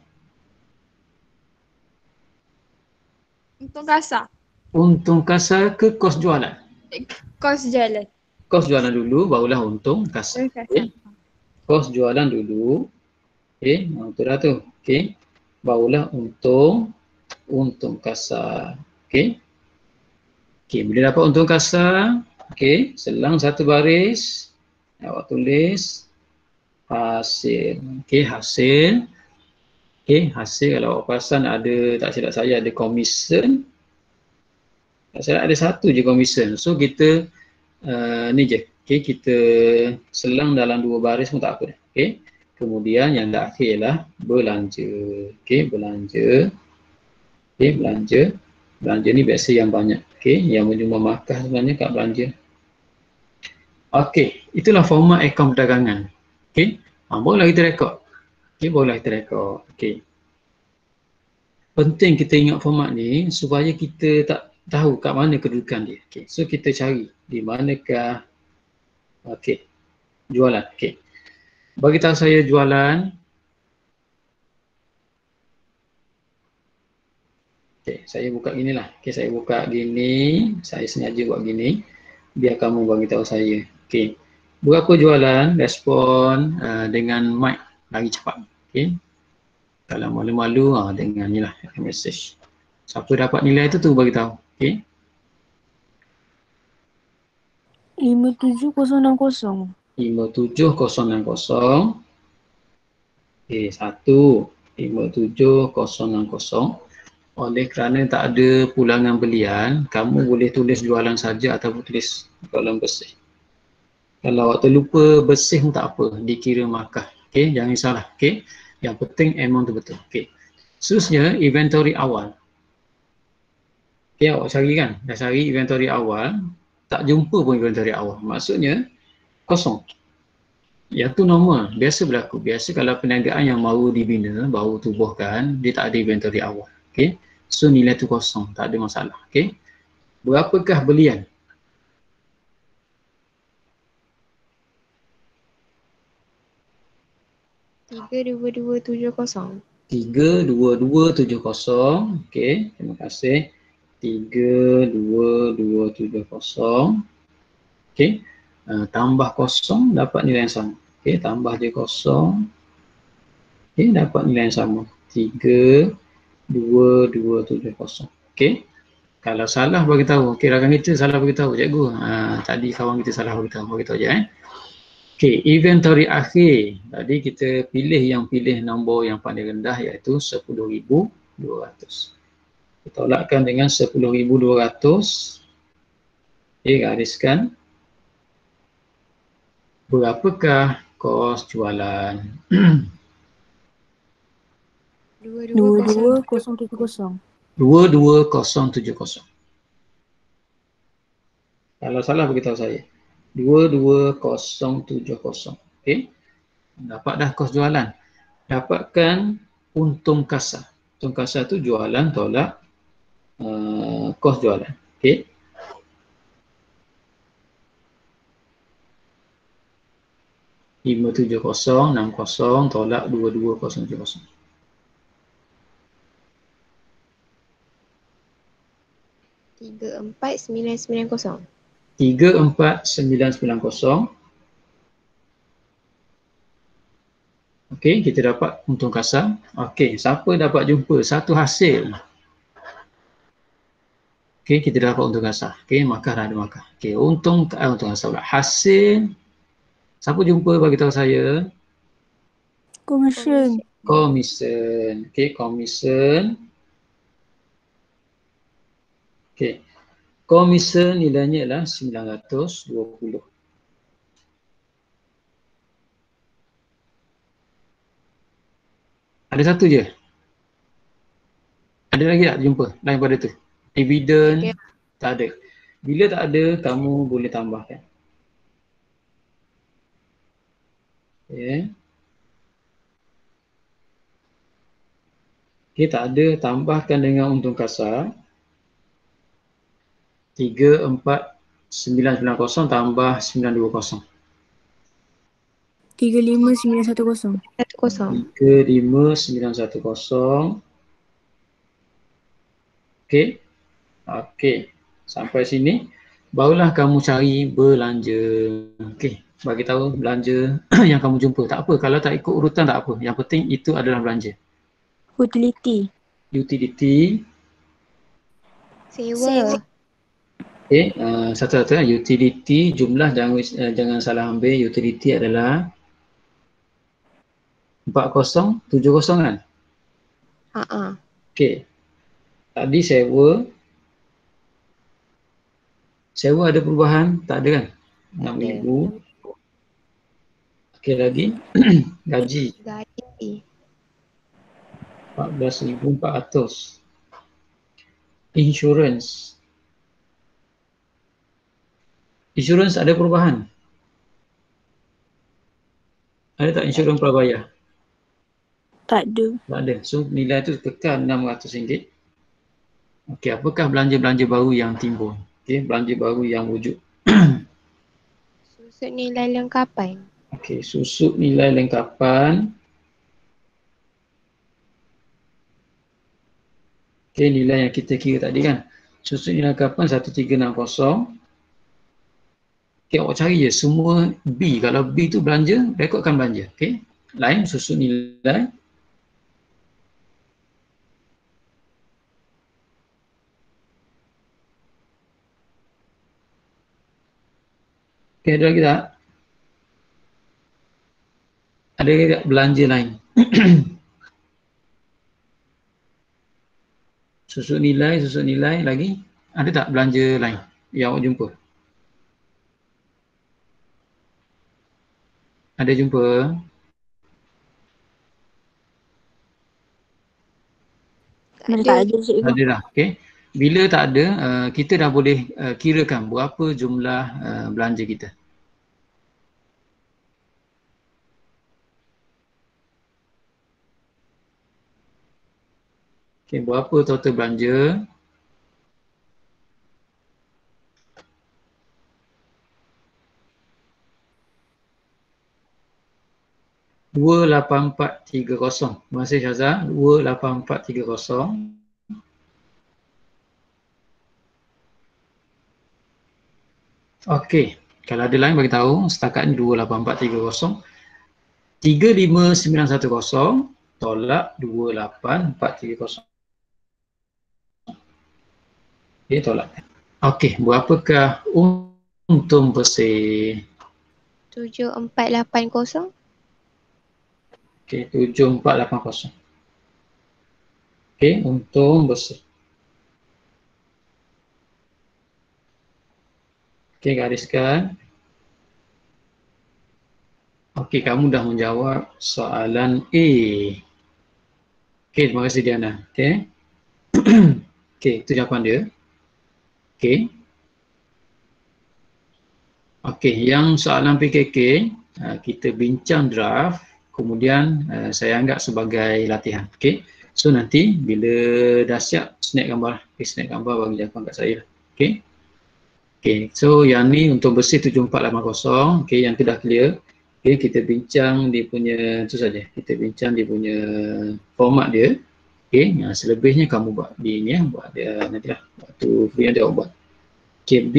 Untung kasar. Untung kasar ke kos jualan? Kos jalan. Kos jualan dulu, barulah untung kasar. Okey. Kos jualan dulu. Okey, betul dah tu. Okey. Barulah untung kasar. Okey. Okey, bila dapat untung kasar, okey, selang satu baris, awak tulis hasil. Okey, hasil. Okey, hasil kalau awak perasan ada, tak silap saya, ada commission. Tak silap ada satu je commission. So kita ni je. Okey, kita selang dalam 2 baris pun tak apa dah. Okey. Kemudian yang terakhir ialah belanja. Okey, belanja. Okey, belanja. Belanja ni biasa yang banyak. Okey, yang menyumbang markah sebenarnya kat belanja. Okey, itulah format akaun perdagangan. Okey, barulah kita rekod. Okey, barulah kita rekod. Okey. Penting kita ingat format ni supaya kita tak tahu kat mana kedudukan dia. Okey, so kita cari di manakah jualan. Okey. Bagi tahu saya jualan. Okey, saya buka ginilah. Okey, saya buka gini. Saya sengaja buat gini biar kamu bagi tahu saya. Okey. Berapa jualan? Respon dengan mic lagi cepat. Okey. Kalau malu-malu dengan inilah message. Siapa dapat nilai tu bagi tahu. Okey. 57060. 57060. Okey, 1 57060. Oleh kerana tak ada pulangan belian, kamu boleh tulis jualan saja ataupun tulis jualan bersih. Kalau awak terlupa bersih pun tak apa, dikira markah. Okey, jangan salah. Okey. Yang penting amount tu betul. Okey. Seterusnya inventory awal. Okey, awak cari kan? Dah cari inventory awal, tak jumpa pun inventory awal. Maksudnya kosong. Yang tu normal, biasa berlaku. Biasa kalau perniagaan yang baru dibina, baru tubuhkan, dia tak ada inventory awal. Okey. So nilai tu kosong, tak ada masalah. Okey. Berapakah belian? Tiga, dua, 7, 0. 32270. Okey, terima kasih. 32270. Okey. Tambah kosong dapat nilai yang sama. Okey, tambah je kosong. Okey, dapat nilai yang sama. 32270. Okey. Kalau salah bagi tahu. Okey, rakan kita salah bagi tahu, cikgu. Tadi kawan kita salah bagi tahu je Okey, inventory akhir. Tadi kita pilih nombor yang paling rendah iaitu 10,200. Kita tolakkan dengan 10,200. Okey, gariskan. Berapakah kos jualan? 22070. 22070. Kalau salah beritahu saya. 22070. Okey. Dapat dah kos jualan. Dapatkan untung kasar. Untung kasar tu jualan tolak kos jualan. Okey. RM57060 tolak 22070. 34990. 34990. Okey, kita dapat untung kasar. Okey, siapa dapat jumpa satu hasil? Okey, kita dapat untung kasar. Okey, markah dah ada markah. Okey, untung kasar pula. Hasil, siapa jumpa bagi tahu saya? Commission. Komisen. Okey, komisen. Okey. Komisen nilainya adalah 920. Ada satu je. Ada lagi tak jumpa lain pada tu? Evidence tak ada. Bila tak ada, kamu boleh tambahkan. Okay. Okay, tak ada, tambahkan dengan untung kasar. 34990 tambah 920. 35910. 35910. Okey. Okey. Sampai sini barulah kamu cari belanja. Okey, bagi tahu belanja yang kamu jumpa. Tak apa, kalau tak ikut urutan tak apa. Yang penting itu adalah belanja. Utility. Utility. Sewa. Okey, satu-satu utility jumlah jangan salah ambil. Utility adalah 4070 kan? Okey. Tadi sewa. Sewa ada perubahan? Tak ada kan? 6,000. Okey lagi. Gaji. Gaji. 14,400. Insurance. Insurance ada perubahan? Ada tak insurans prabayar? Tak ada. Tak ada. So nilai tu kekal RM600. Okey, apakah belanja-belanja baru yang timbul? Okey, belanja baru yang wujud. Susut nilai lengkapan. Okey, susut nilai lengkapan. Okey, nilai yang kita kira tadi kan. Susut nilai lengkapan 1360. Okey, awak cari je semua B. Kalau B tu belanja, rekodkan belanja. Okey, lain susut nilai. Okey, ada lagi tak? Ada lagi tak belanja lain? Susut nilai lagi. Ada tak belanja lain yang awak jumpa? Ada jumpa? Tak ada cikgu. Ada dah, okey. Bila tak ada, kita dah boleh kirakan berapa jumlah belanja kita. Okey, berapa total belanja? RM28430. Terima kasih Syazah. 28430. Okey, kalau ada lain bagi tahu, setakat ni 28430. 35910 tolak 28430. Okey, tolak. Okey, berapakah untung bersih? 7480. Okey, 7480. Okey, untung bersih. Okey, gariskan. Okey, kamu dah menjawab soalan A. Okey, terima kasih Diana. Okey. Okey, itu jawapan dia. Okey. Okey, yang soalan PKK, kita bincang draft, kemudian saya anggap sebagai latihan. Okey. So nanti bila dah siap, snap gambar. Okay, snap gambar bagi jawapan kat saya. Okey. Okey, so yang ni untuk bersih 7480. Okey, yang tu dah clear. Okey, kita bincang dia punya, tu saja. Kita bincang dia punya format dia. Okey, selebihnya kamu buat di ni buat dia nantilah waktu free ada awak buat. Okey, B.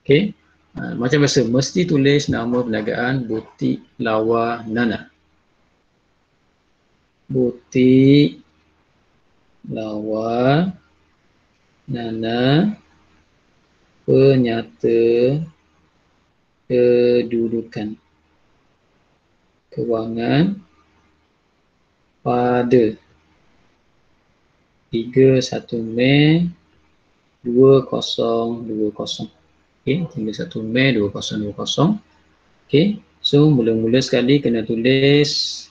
Okey. Macam biasa mesti tulis nama perniagaan Butik Lawa Nana. Butik Lawa Nana penyata kedudukan kewangan pada 31 Mei 2020. Okey, 31 Mei 2020. Okey, so mula-mula sekali kena tulis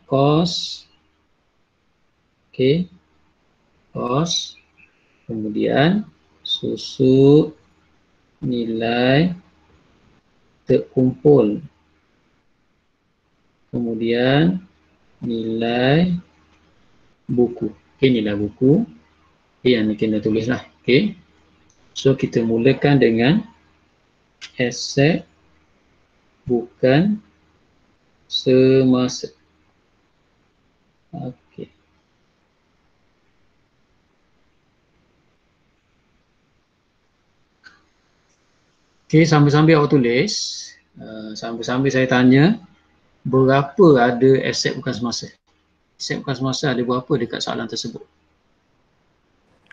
kos. Okey, kos. Kemudian susun nilai terkumpul. Kemudian nilai buku. Okey, nilai buku. Okey, yang ni kena tulislah. Okey. So kita mulakan dengan aset bukan semasa. Okey. Okey, sambil-sambil awak tulis, sambil-sambil saya tanya, berapa ada aset bukan semasa? Aset bukan semasa ada berapa dekat soalan tersebut?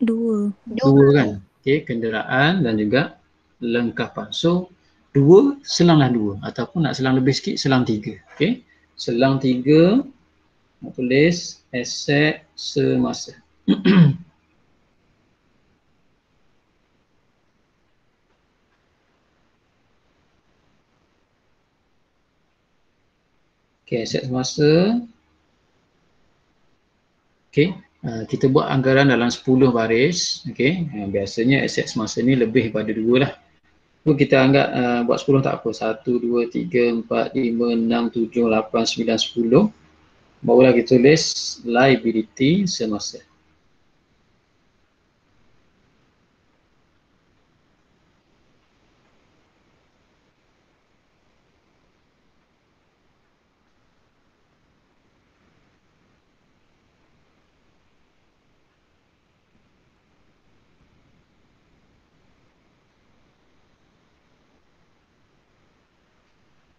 2. Dua kan? Okey, kenderaan dan juga lengkapan. So, 2 selanglah 2 ataupun nak selang lebih sikit selang 3. Okey. Selang 3 nak tulis aset semasa. Okey, aset semasa. Okey, kita buat anggaran dalam 10 baris. Okey, biasanya aset semasa ni lebih daripada 2 lah. So, kita anggap buat 10 tak apa. 1, 2, 3, 4, 5, 6, 7, 8, 9, 10. Barulah kita tulis liability semasa.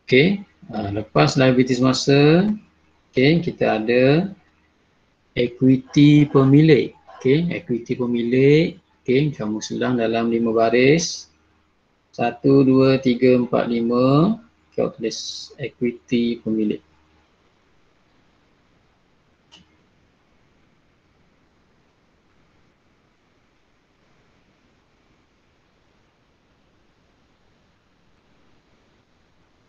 Okey, lepas liability semasa, okey, kita ada equity pemilik. Okey, equity pemilik. Okey, kamu selang dalam 5 baris. 1, 2, 3, 4, 5. Kau tulis equity pemilik.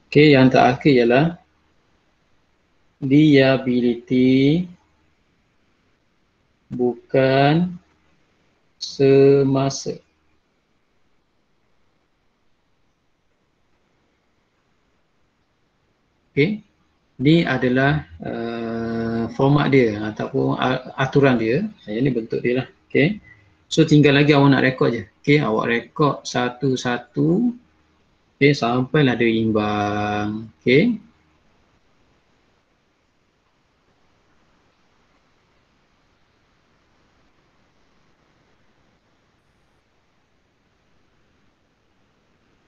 Okey, yang terakhir ialah liability bukan semasa. Okey, ni adalah format dia ataupun aturan dia. Yang ni bentuk dia lah. Okey, so tinggal lagi awak nak rekod je. Okey, awak rekod satu-satu. Okey, sampailah dia imbang. Okey.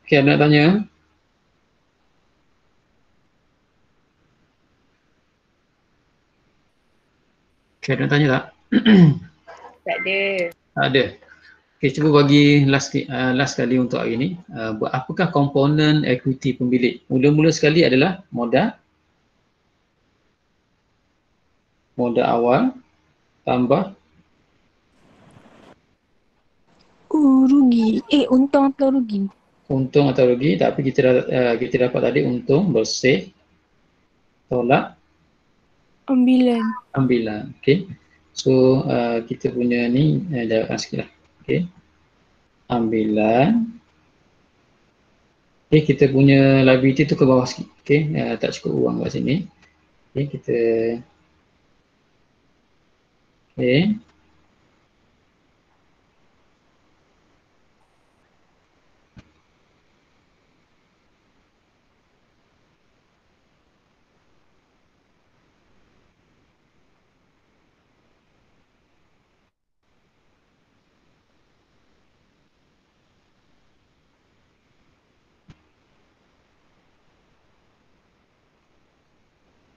Okey, ada nak tanya? Okey, ada nak tanya tak? Tak ada. Tak ada. Okey, cuba bagi last kali untuk hari ni. Buat apakah komponen equity pemilik? Mula-mula sekali adalah modal awal tambah Rugi. Untung atau rugi? untung atau rugi, tapi kita dapat tadi untung bersih tolak ambilan. Okey. So kita punya ni jawabkan sikitlah. Okey. Ambilan. Okey, kita punya liability tu ke bawah sikit. Okey, tak cukup uang kat sini. Okey, kita okey.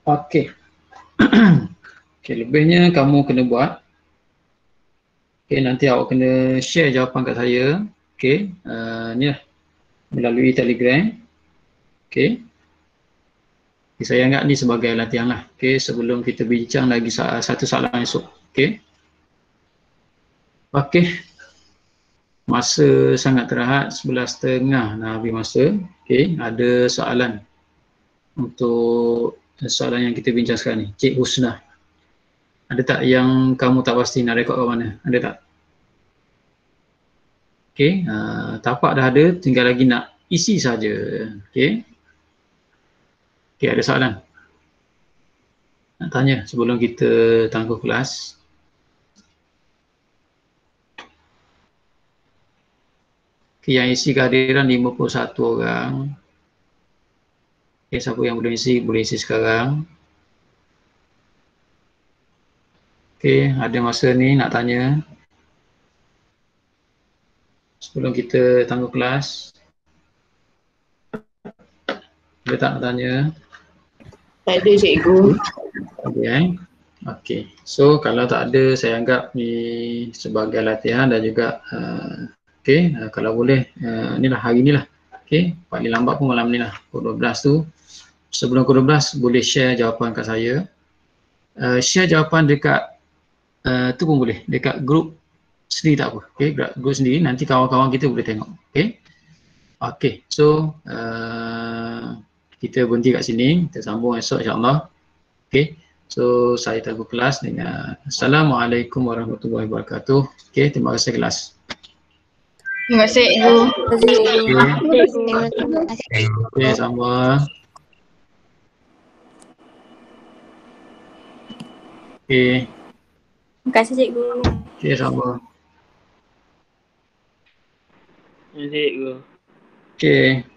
Okey. Okey, lebihnya kamu kena buat. Okey, nanti awak kena share jawapan kat saya. Okey, ni lah melalui Telegram. Okey. Okay, saya anggap ni sebagai latihan lah. Okey, sebelum kita bincang lagi satu soalan esok. Okey. Okey. Masa sangat terhad 11.30 nak habis masa. Okey, ada soalan untuk soalan yang kita bincang sekarang ni. Cik Husna. Ada tak yang kamu tak pasti nak rekod kat mana? Ada tak? Okey, tapak dah ada, tinggal lagi nak isi saja. Okey. Okey, ada soalan? Nak tanya sebelum kita tangguh kelas. Okey, yang isi kehadiran 51 orang. Okey, siapa yang belum isi, boleh isi sekarang. Okey, ada masa ni nak tanya. Sebelum kita tangguh kelas. Ada tak nak tanya? Tak ada cikgu. Okay. Okey. So kalau tak ada, saya anggap ni sebagai latihan dan juga okey, kalau boleh inilah hari ni lah. Okey, paling lambat pun malam ni lah. Pukul 12 tu. Sebelum pukul 12 boleh share jawapan kat saya. Share jawapan dekat tu pun boleh, dekat grup sendiri tak apa. Okey, grup sendiri nanti kawan-kawan kita boleh tengok. Okey. Okey. So kita berhenti kat sini, kita sambung esok insya-Allah. Okey. So saya tangguh kelas dengan Assalamualaikum warahmatullahi wabarakatuh. Okey, terima kasih kelas. Terima kasih cikgu. Okey, sama. Okey. Terima kasih cikgu. Okey, sama. Cikgu. Okey.